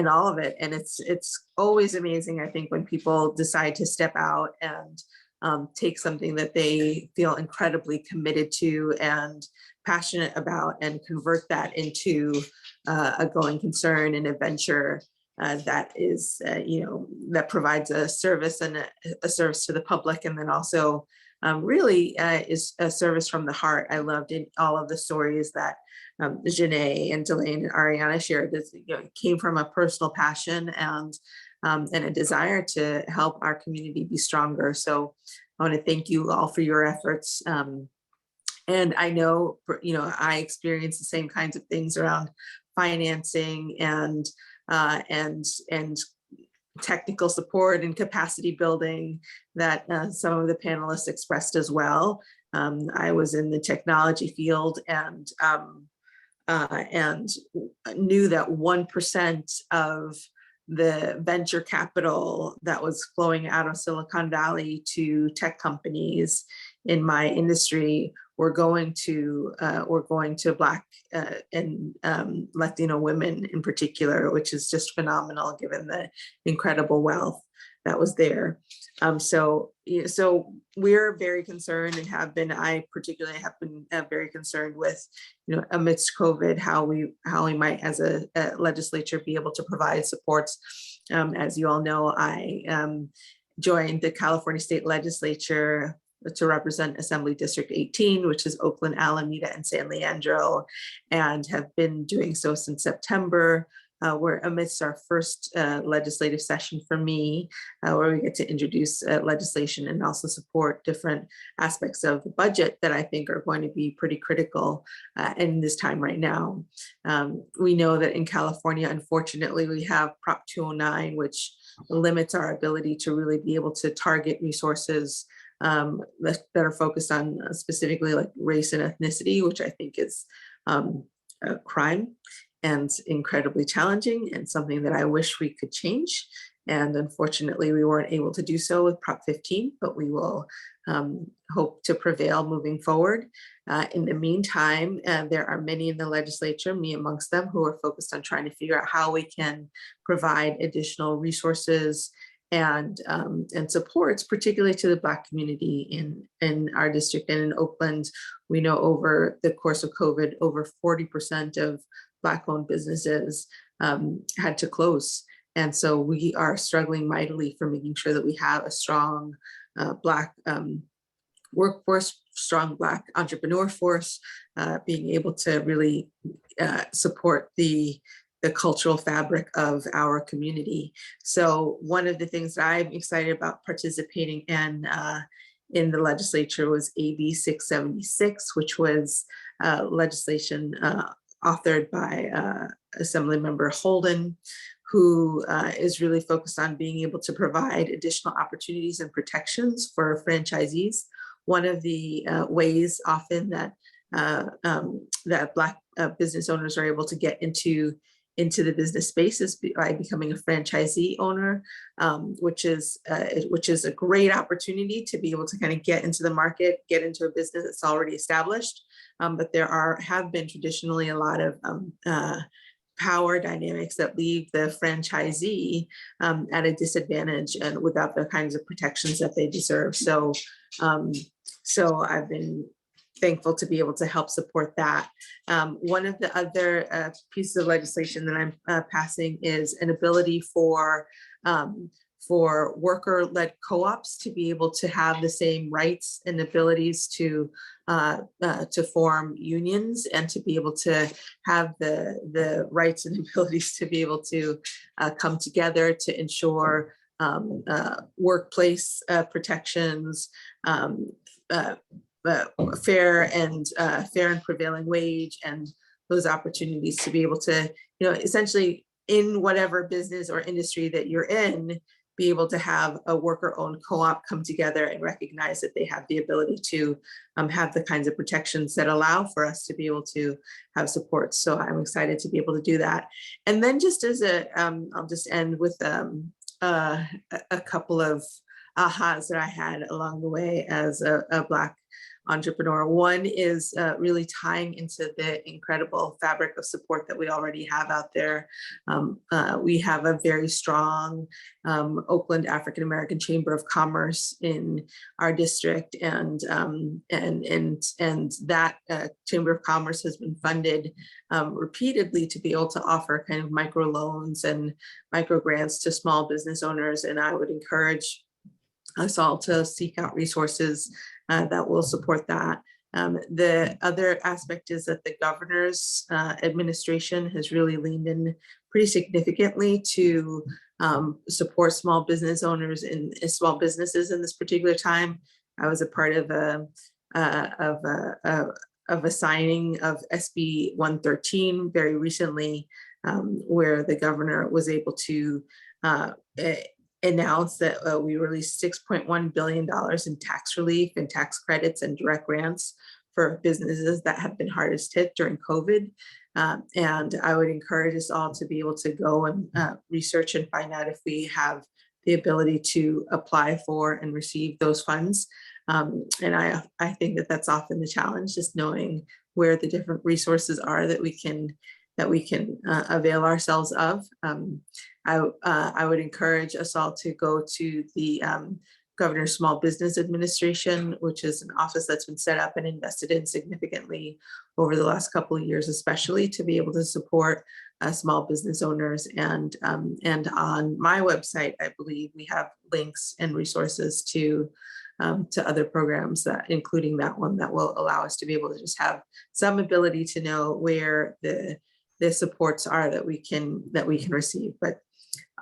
all of it. And it's always amazing, I think, when people decide to step out and take something that they feel incredibly committed to and passionate about and convert that into a going concern and a venture that is, that provides a service and a service to the public, and then also really is a service from the heart. I loved in all of the stories that Janae and Delane and Ariana shared. This, came from a personal passion and a desire to help our community be stronger. So I want to thank you all for your efforts. And I know, I experience the same kinds of things around financing and technical support and capacity building that some of the panelists expressed as well. I was in the technology field and knew that 1% of the venture capital that was flowing out of Silicon Valley to tech companies in my industry were going to Black and Latino women in particular, which is just phenomenal given the incredible wealth that was there. So we're very concerned and have been. I particularly have been very concerned with, amidst COVID, how we might, as a legislature, be able to provide supports. As you all know, I joined the California State Legislature to represent Assembly District 18, which is Oakland, Alameda, and San Leandro, and have been doing so since September. We're amidst our first legislative session for me, where we get to introduce legislation and also support different aspects of the budget that I think are going to be pretty critical in this time right now. We know that in California, unfortunately, we have Prop 209, which limits our ability to really be able to target resources that are focused on specifically like race and ethnicity, which I think is a crime and incredibly challenging and something that I wish we could change. And unfortunately, we weren't able to do so with Prop 15, but we will hope to prevail moving forward. In the meantime, there are many in the legislature, me amongst them, who are focused on trying to figure out how we can provide additional resources and supports, particularly to the Black community in our district and in Oakland. We know over the course of COVID, over 40% of Black-owned businesses had to close. And so we are struggling mightily for making sure that we have a strong Black workforce, strong Black entrepreneur force, being able to really support the cultural fabric of our community. So one of the things that I'm excited about participating in the legislature was AB 676, which was legislation authored by Assemblymember Holden, who is really focused on being able to provide additional opportunities and protections for franchisees. One of the ways often that that Black business owners are able to get into the business space is by becoming a franchisee owner, which is a great opportunity to be able to kind of get into the market, get into a business that's already established. But there have been traditionally a lot of power dynamics that leave the franchisee at a disadvantage and without the kinds of protections that they deserve. So I've been thankful to be able to help support that. One of the other pieces of legislation that I'm passing is an ability for worker-led co-ops to be able to have the same rights and abilities to form unions and to be able to have the rights and abilities to be able to come together to ensure workplace protections, fair and prevailing wage, and those opportunities to be able to, essentially in whatever business or industry that you're in, be able to have a worker-owned co-op come together and recognize that they have the ability to have the kinds of protections that allow for us to be able to have support. So I'm excited to be able to do that. And then just as I'll just end with a couple of ahas that I had along the way as a Black entrepreneur. One is really tying into the incredible fabric of support that we already have out there. We have a very strong Oakland African American Chamber of Commerce in our district, and that Chamber of Commerce has been funded repeatedly to be able to offer kind of micro loans and micro grants to small business owners. And I would encourage us all to seek out resources that will support that. The other aspect is that the governor's administration has really leaned in pretty significantly to support small business owners and small businesses in this particular time. I was a part of a signing of SB 113 very recently, where the governor was able to announced that we released $6.1 billion in tax relief and tax credits and direct grants for businesses that have been hardest hit during COVID. And I would encourage us all to be able to go and research and find out if we have the ability to apply for and receive those funds. And I think that that's often the challenge, just knowing where the different resources are that we can avail ourselves of. I would encourage us all to go to the Governor's Small Business Administration, which is an office that's been set up and invested in significantly over the last couple of years, especially to be able to support small business owners. And on my website, I believe we have links and resources to other programs, that including that one, that will allow us to be able to just have some ability to know where the supports are that we can receive. But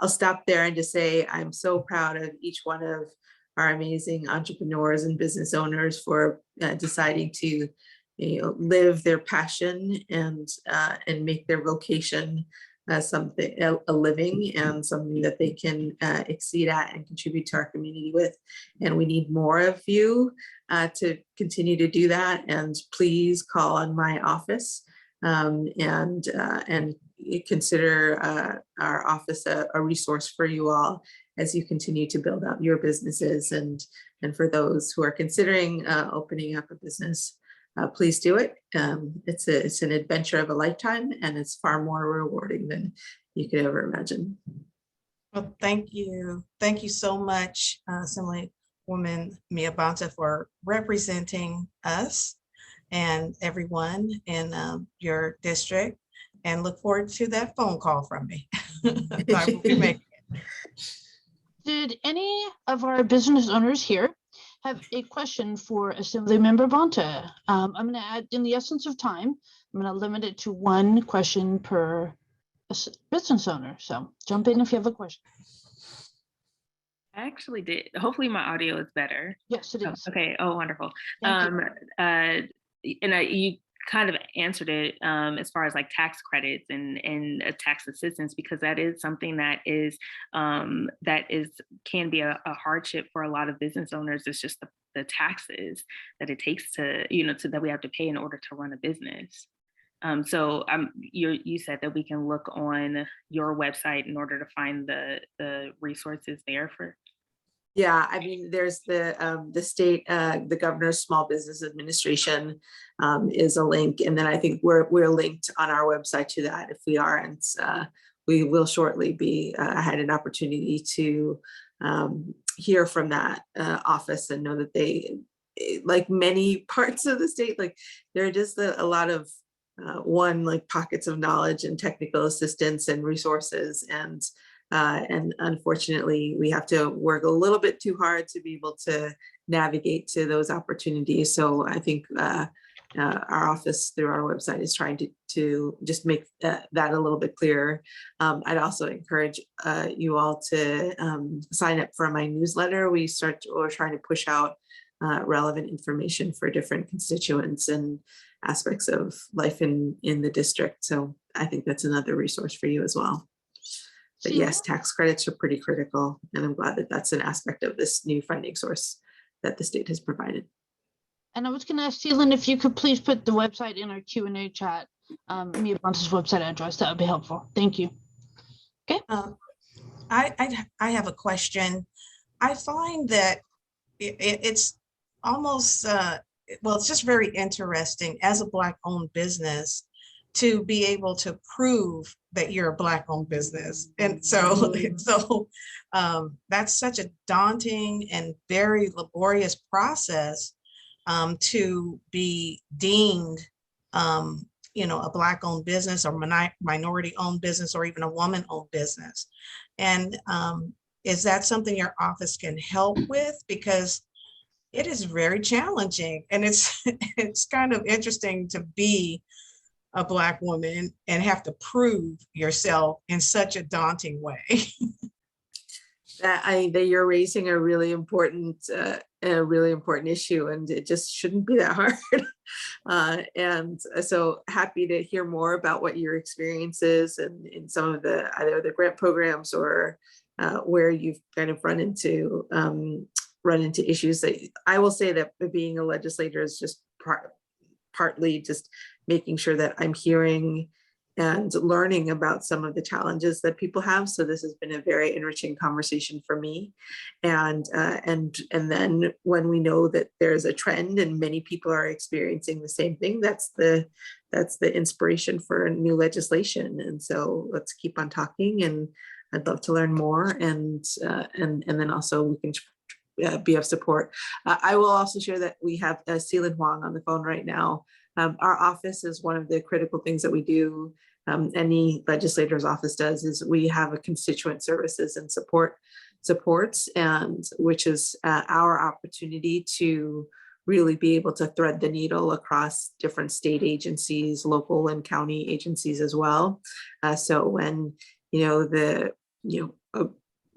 I'll stop there and just say I'm so proud of each one of our amazing entrepreneurs and business owners for deciding to, live their passion and make their vocation something, a living, and something that they can exceed at and contribute to our community with. And we need more of you to continue to do that. And please call on my office and consider our office a resource for you all as you continue to build out your businesses. And for those who are considering opening up a business, please do it. It's an adventure of a lifetime, and it's far more rewarding than you could ever imagine. Well, thank you. Thank you so much, Assemblywoman Mia Bonta, for representing us and everyone in your district, and look forward to that phone call from me. I will be making it. Did any of our business owners here have a question for Assemblymember Bonta? I'm going to add, in the essence of time, I'm going to limit it to one question per business owner. So jump in if you have a question. I actually did. Hopefully my audio is better. Yes, it Oh, is. okay. Oh, wonderful. Thank you. You kind of answered it as far as like tax credits and tax assistance, because that is something that can be a hardship for a lot of business owners. It's just the taxes that it takes to that we have to pay in order to run a business. So you said that we can look on your website in order to find the resources there for. Yeah, I mean, there's the state, the Governor's Small Business Administration is a link, and then I think we're linked on our website to that if we aren't. We will shortly be. I had an opportunity to hear from that office and know that they, like many parts of the state, like there are just a lot of like pockets of knowledge and technical assistance and resources, and unfortunately we have to work a little bit too hard to be able to navigate to those opportunities. So I think our office through our website is trying to just make that a little bit clearer. I'd also encourage you all to sign up for my newsletter. We're trying to push out relevant information for different constituents and aspects of life in the district. So I think that's another resource for you as well. But yes, tax credits are pretty critical, and I'm glad that that's an aspect of this new funding source that the state has provided. And I was going to ask Celine if you could please put the website in our Q&A chat, Mia Bonta's website address. That would be helpful. Thank you. Okay. I have a question. I find that it's almost, well, it's just very interesting as a Black-owned business to be able to prove that you're a Black-owned business. And so, that's such a daunting and very laborious process to be deemed, a Black-owned business or minority-owned business or even a woman-owned business. And is that something your office can help with? Because it is very challenging, and it's kind of interesting to be a Black woman and have to prove yourself in such a daunting way. That you're raising a really important issue, and it just shouldn't be that hard. And so happy to hear more about what your experience is and in some of either the grant programs or where you've kind of run into issues. That I will say that being a legislator is just partly just making sure that I'm hearing and learning about some of the challenges that people have. So this has been a very enriching conversation for me. And then when we know that there's a trend and many people are experiencing the same thing, that's the inspiration for new legislation. And so let's keep on talking, and I'd love to learn more. And then also we can be of support. I will also share that we have Seelan Huang on the phone right now. Our office is one of the critical things that we do. Any legislator's office does is we have a constituent services and supports, and which is our opportunity to really be able to thread the needle across different state agencies, local and county agencies as well. So when, a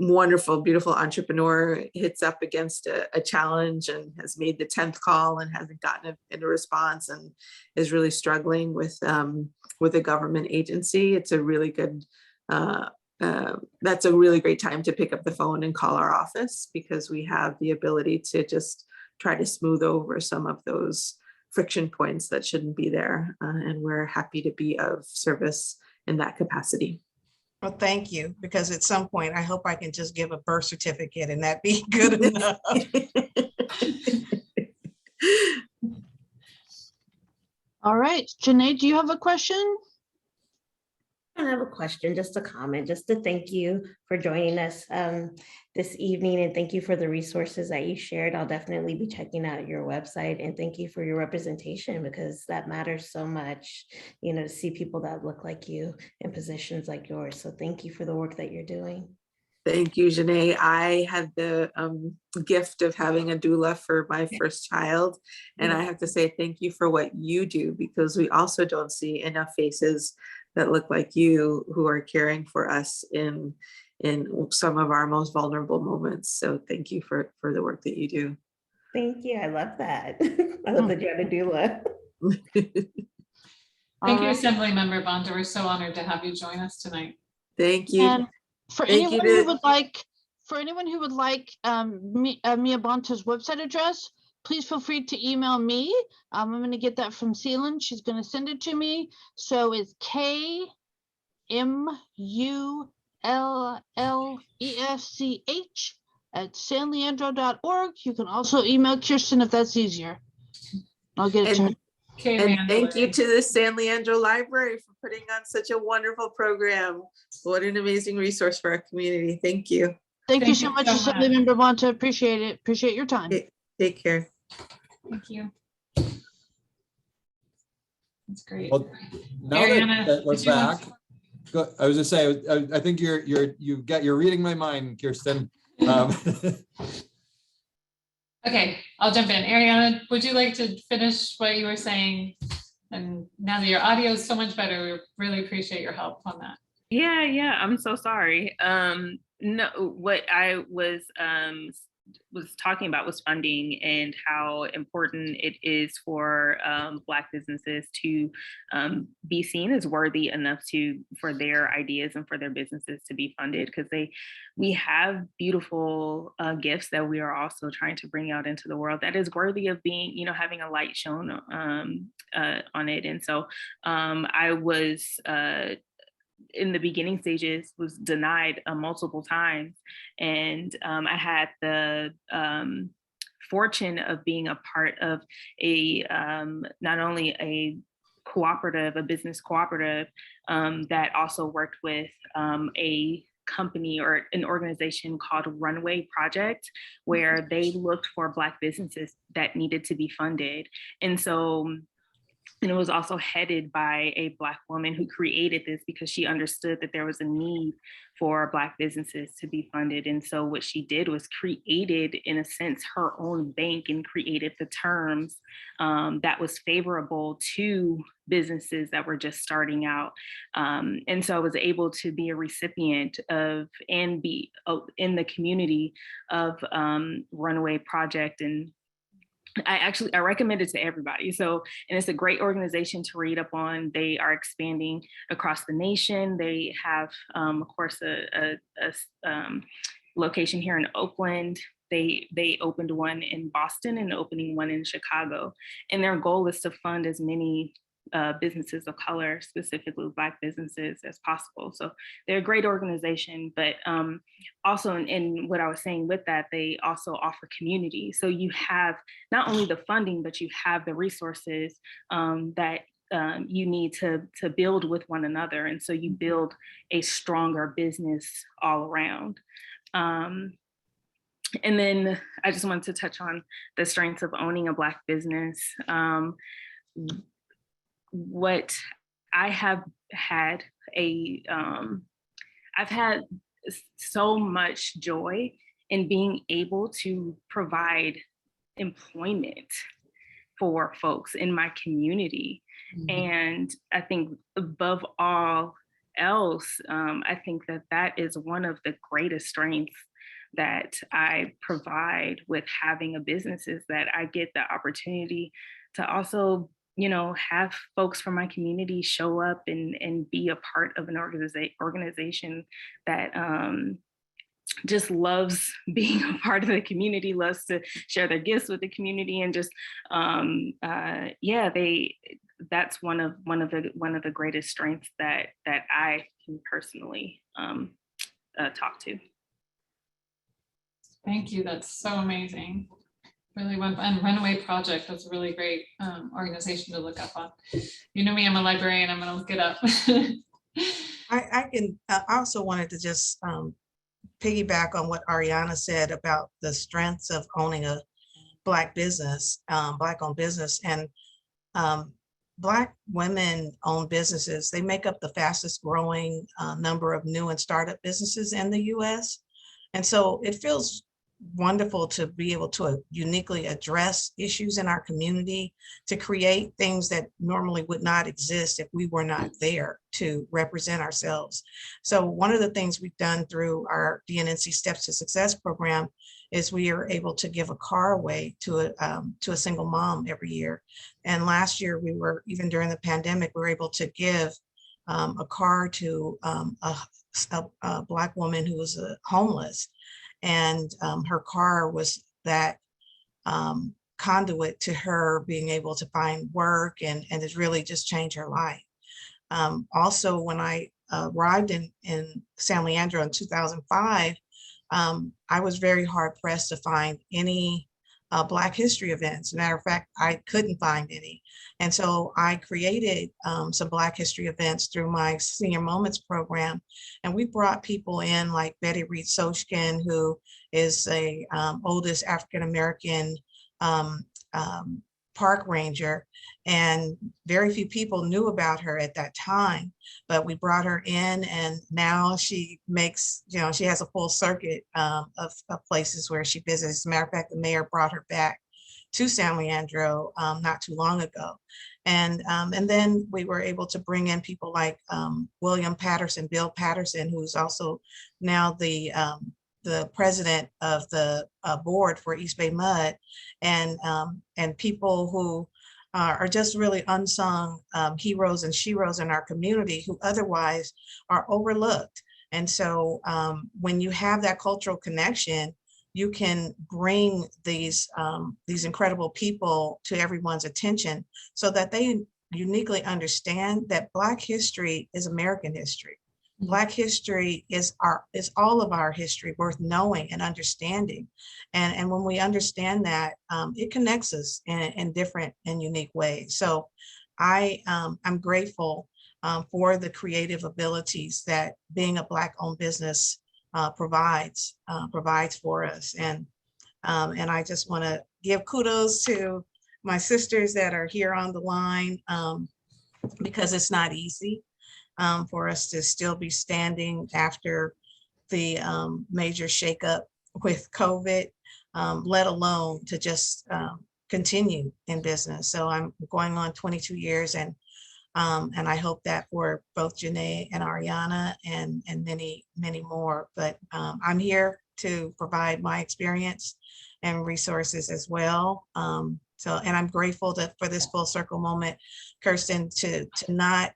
wonderful, beautiful entrepreneur hits up against a challenge and has made the 10th call and hasn't gotten a response and is really struggling with a government agency, it's a really good, that's a really great time to pick up the phone and call our office, because we have the ability to just try to smooth over some of those friction points that shouldn't be there. And we're happy to be of service in that capacity. Well, thank you, because at some point I hope I can just give a birth certificate and that be good enough. All right, Janae, do you have a question? I don't have a question, just a comment, just to thank you for joining us this evening, and thank you for the resources that you shared. I'll definitely be checking out your website, and thank you for your representation, because that matters so much, to see people that look like you in positions like yours. So thank you for the work that you're doing. Thank you, Janae. I had the gift of having a doula for my first child. And I have to say thank you for what you do, because we also don't see enough faces that look like you who are caring for us in some of our most vulnerable moments. So thank you for the work that you do. Thank you. I love that. I love that you're a doula. Thank you, Assembly Member Bonta. We're so honored to have you join us tonight. Thank you. And for anyone who would like, Mia Bonta's website address, please feel free to email me. I'm going to get that from Seelan. She's going to send it to me. So it's KMULLEFCH@sanleandro.org. You can also email Kirsten if that's easier. I'll get it to her. And thank you to the San Leandro Library for putting on such a wonderful program. What an amazing resource for our community. Thank you. Thank you so much, Assembly Member Bonta. Appreciate it. Appreciate your time. Take care. Thank you. That's great. Well, now Ariana, that we're did you want back, I was just say, I think you're reading my mind, Kirsten. Okay, I'll jump in. Ariana, would you like to finish what you were saying? And now that your audio is so much better, we really appreciate your help on that. Yeah, I'm so sorry. No, what I was talking about was funding and how important it is for Black businesses to be seen as worthy enough for their ideas and for their businesses to be funded, because we have beautiful gifts that we are also trying to bring out into the world that is worthy of being, having a light shown on it. And so I was in the beginning stages was denied multiple times. And I had the fortune of being a part of not only a business cooperative that also worked with a company or an organization called Runway Project, where they looked for Black businesses that needed to be funded. And it was also headed by a Black woman who created this because she understood that there was a need for Black businesses to be funded. And so what she did was created, in a sense, her own bank and created the terms that was favorable to businesses that were just starting out. And so I was able to be a recipient of and be in the community of Runway Project. And I recommend it to everybody. So, and it's a great organization to read up on. They are expanding across the nation. They have, of course, a location here in Oakland. They opened one in Boston and opening one in Chicago. And their goal is to fund as many businesses of color, specifically Black businesses, as possible. So they're a great organization, but also in what I was saying with that, they also offer community. So you have not only the funding, but you have the resources that you need to build with one another. And so you build a stronger business all around. And then I just wanted to touch on the strengths of owning a Black business. What I have had I've had so much joy in being able to provide employment for folks in my community. And I think above all else, I think that is one of the greatest strengths that I provide with having a business, is that I get the opportunity to also, have folks from my community show up and be a part of an organization that just loves being a part of the community, loves to share their gifts with the community, and just that's one of the greatest strengths that I can personally talk to. Thank you. That's so amazing. Really, and Runaway Project, that's a really great organization to look up on. You know me, I'm a librarian, I'm gonna look it up. I also wanted to just piggyback on what Ariana said about the strengths of owning a Black business, Black-owned business. And Black women-owned businesses, they make up the fastest growing number of new and startup businesses in the US. And so it feels wonderful to be able to uniquely address issues in our community, to create things that normally would not exist if we were not there to represent ourselves. So one of the things we've done through our DNNC Steps to Success program is we are able to give a car away to a single mom every year. And last year, we were, even during the pandemic, we were able to give a car to a Black woman who was homeless. And her car was that conduit to her being able to find work, and it's really just changed her life. Also, when I arrived in San Leandro in 2005, I was very hard pressed to find any Black history events. As a matter of fact, I couldn't find any. And so I created some Black history events through my Senior Moments program. And we brought people in like Betty Reed Sochkin, who is a oldest African-American park ranger. And very few people knew about her at that time, but we brought her in, and now she makes, she has a full circuit of places where she visits. As a matter of fact, the mayor brought her back to San Leandro not too long ago. And then we were able to bring in people like William Patterson, Bill Patterson, who's also now the president of the board for East Bay Mud, and people who are just really unsung heroes and sheroes in our community who otherwise are overlooked. And so when you have that cultural connection, you can bring these incredible people to everyone's attention so that they uniquely understand that Black history is American history. Black history is all of our history, worth knowing and understanding. And when we understand that, it connects us in different and unique ways. So I'm grateful for the creative abilities that being a Black-owned business provides for us. And I just want to give kudos to my sisters that are here on the line, because it's not easy for us to still be standing after the major shakeup with COVID, let alone to just continue in business. So I'm going on 22 years, and I hope that for both Janae and Ariana and many, many more. But I'm here to provide my experience and resources as well. And I'm grateful for this full circle moment, Kirsten, to not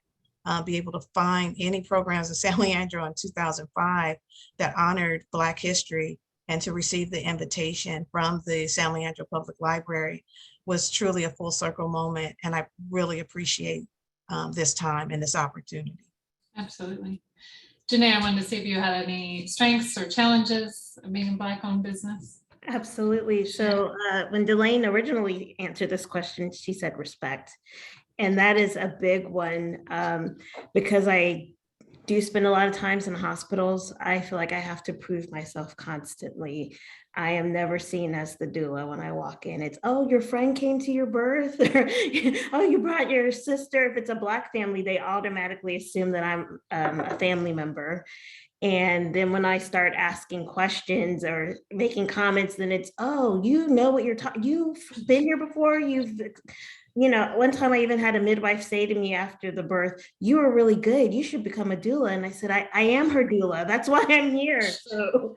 be able to find any programs in San Leandro in 2005 that honored Black history, and to receive the invitation from the San Leandro Public Library was truly a full circle moment. And I really appreciate this time and this opportunity. Absolutely. Janae, I wanted to see if you had any strengths or challenges of being a Black-owned business. Absolutely. So when Delane originally answered this question, she said respect. And that is a big one, because I do spend a lot of times in hospitals. I feel like I have to prove myself constantly. I am never seen as the doula when I walk in. It's, oh, your friend came to your birth, or oh, you brought your sister. If it's a Black family, they automatically assume that I'm a family member. And then when I start asking questions or making comments, then it's, oh, you know what you're talking, you've been here before, one time I even had a midwife say to me after the birth, you were really good, you should become a doula. And I said, I am her doula, that's why I'm here. So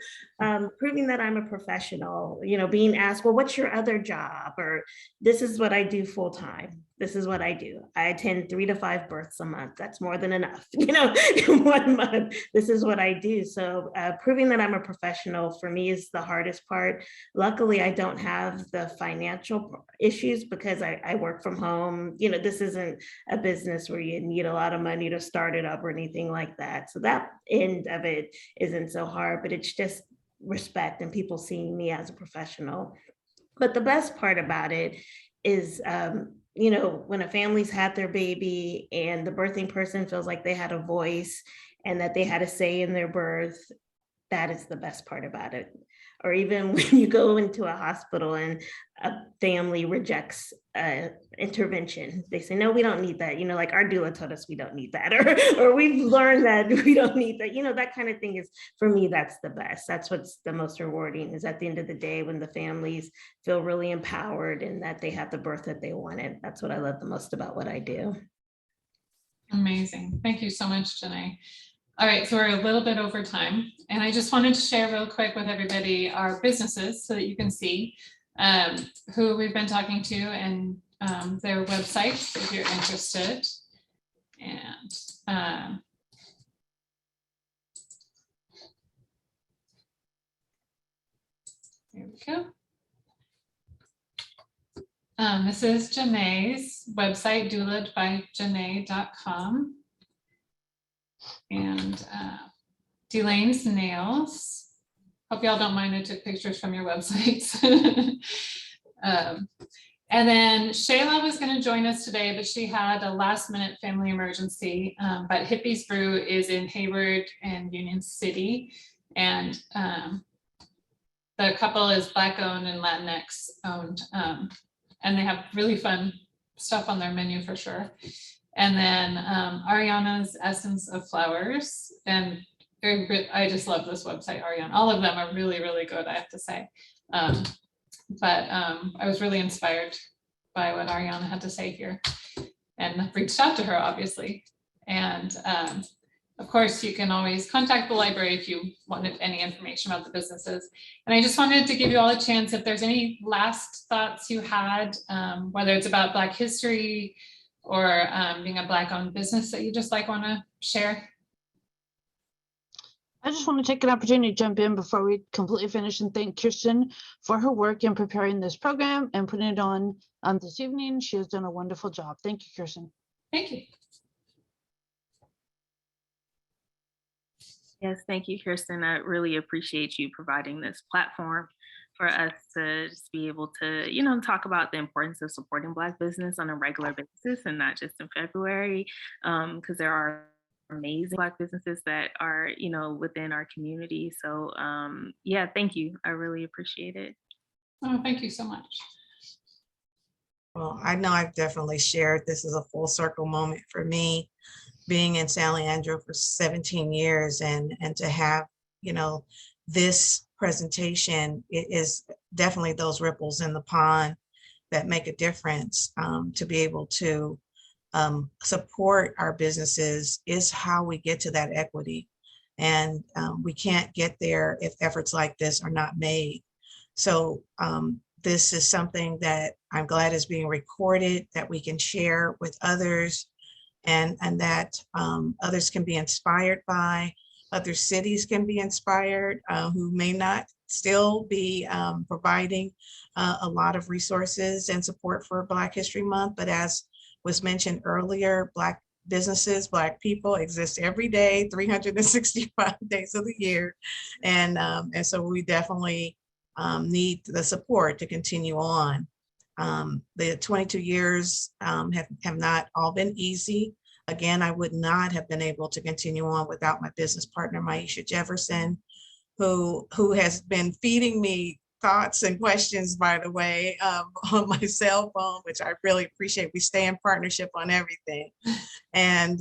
proving that I'm a professional, being asked, well, what's your other job? Or this is what I do full time. This is what I do. I attend 3 to 5 births a month. That's more than enough, in 1 month. This is what I do. So proving that I'm a professional for me is the hardest part. Luckily, I don't have the financial issues because I work from home. This isn't a business where you need a lot of money to start it up or anything like that. So that end of it isn't so hard, but it's just respect and people seeing me as a professional. But the best part about it is, when a family's had their baby and the birthing person feels like they had a voice and that they had a say in their birth, that is the best part about it. Or even when you go into a hospital and a family rejects intervention, they say, no, we don't need that. Like our doula told us we don't need that, or we've learned that we don't need that. That kind of thing is, for me, that's the best. That's what's the most rewarding, is at the end of the day when the families feel really empowered and that they had the birth that they wanted. That's what I love the most about what I do. Amazing. Thank you so much, Janae. All right, so we're a little bit over time, and I just wanted to share real quick with everybody our businesses so that you can see who we've been talking to and their website if you're interested. And here we go. This is Janae's website, doulabyjanae.com. And Delane's Nails. Hope y'all don't mind I took pictures from your websites. And then Shayla was going to join us today, but she had a last minute family emergency. But Hippies Brew is in Hayward and Union City. And the couple is Black owned and Latinx owned. And they have really fun stuff on their menu for sure. And then Ariana's Essence of Flowers. And I just love this website, Ariana. All of them are really, really good, I have to say. But I was really inspired by what Ariana had to say here and reached out to her, obviously. And of course, you can always contact the library if you wanted any information about the businesses. And I just wanted to give you all a chance, if there's any last thoughts you had, whether it's about Black history, or being a Black owned business that you just want to share? I just want to take an opportunity to jump in before we completely finish and thank Kirsten for her work in preparing this program and putting it on this evening. She has done a wonderful job. Thank you, Kirsten. Thank you. Yes, thank you, Kirsten. I really appreciate you providing this platform for us to just be able to, talk about the importance of supporting Black business on a regular basis and not just in February, because there are amazing Black businesses that are, within our community. So yeah, thank you. I really appreciate it. Oh, thank you so much. Well, I know I've definitely shared, this is a full circle moment for me, being in San Leandro for 17 years and to have, this presentation, it is definitely those ripples in the pond that make a difference. To be able to support our businesses is how we get to that equity. And we can't get there if efforts like this are not made. So this is something that I'm glad is being recorded, that we can share with others, and that others can be inspired by. Other cities can be inspired who may not still be providing a lot of resources and support for Black History Month. But as was mentioned earlier, Black businesses, Black people exist every day, 365 days of the year. And so we definitely need the support to continue on. The 22 years have not all been easy. Again, I would not have been able to continue on without my business partner, Maisha Jefferson, who has been feeding me thoughts and questions, by the way, on my cell phone, which I really appreciate. We stay in partnership on everything. And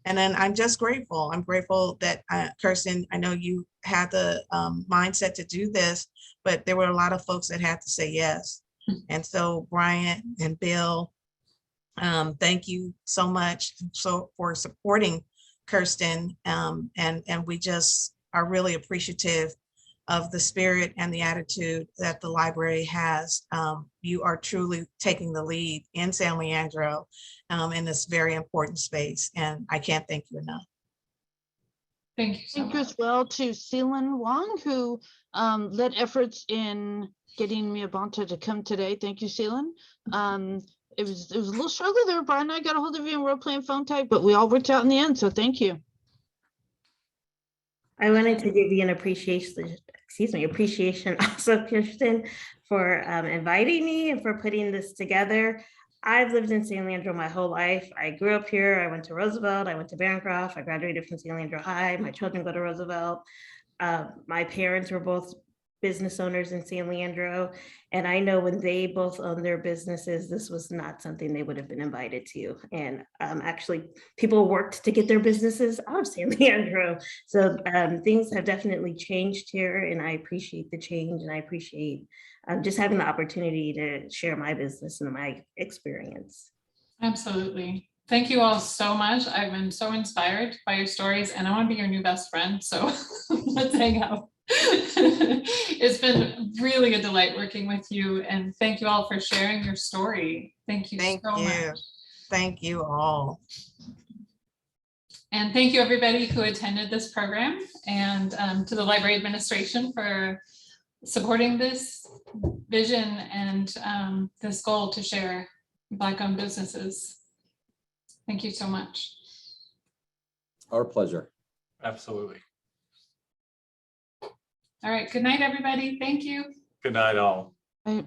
then I'm just grateful. I'm grateful that Kirsten, I know you had the mindset to do this, but there were a lot of folks that had to say yes. And so Bryant and Bill, thank you so much for supporting Kirsten. And we just are really appreciative of the spirit and the attitude that the library has. You are truly taking the lead in San Leandro in this very important space. And I can't thank you enough. Thank you so Thank you much. as well to Seelan Wong, who led efforts in getting Mia Bonta to come today. Thank you, Seelan. It was a little struggle there. Brian and I got a hold of you and we're playing phone tag, but we all worked out in the end. So thank you. I wanted to give you an appreciation also, Kirsten, for inviting me and for putting this together. I've lived in San Leandro my whole life. I grew up here. I went to Roosevelt. I went to Bancroft. I graduated from San Leandro High. My children go to Roosevelt. My parents were both business owners in San Leandro. And I know when they both owned their businesses, this was not something they would have been invited to. And actually, people worked to get their businesses out of San Leandro. So things have definitely changed here, and I appreciate the change, and I appreciate just having the opportunity to share my business and my experience. Absolutely. Thank you all so much. I've been so inspired by your stories, and I want to be your new best friend. So let's hang out. It's been really a delight working with you, and thank you all for sharing your story. Thank you so much. Thank you all. And thank you everybody who attended this program, and to the library administration for supporting this vision and this goal to share Black-owned businesses. Thank you so much. Our pleasure. Absolutely. All right, good night, everybody. Thank you. Good night, all. Right.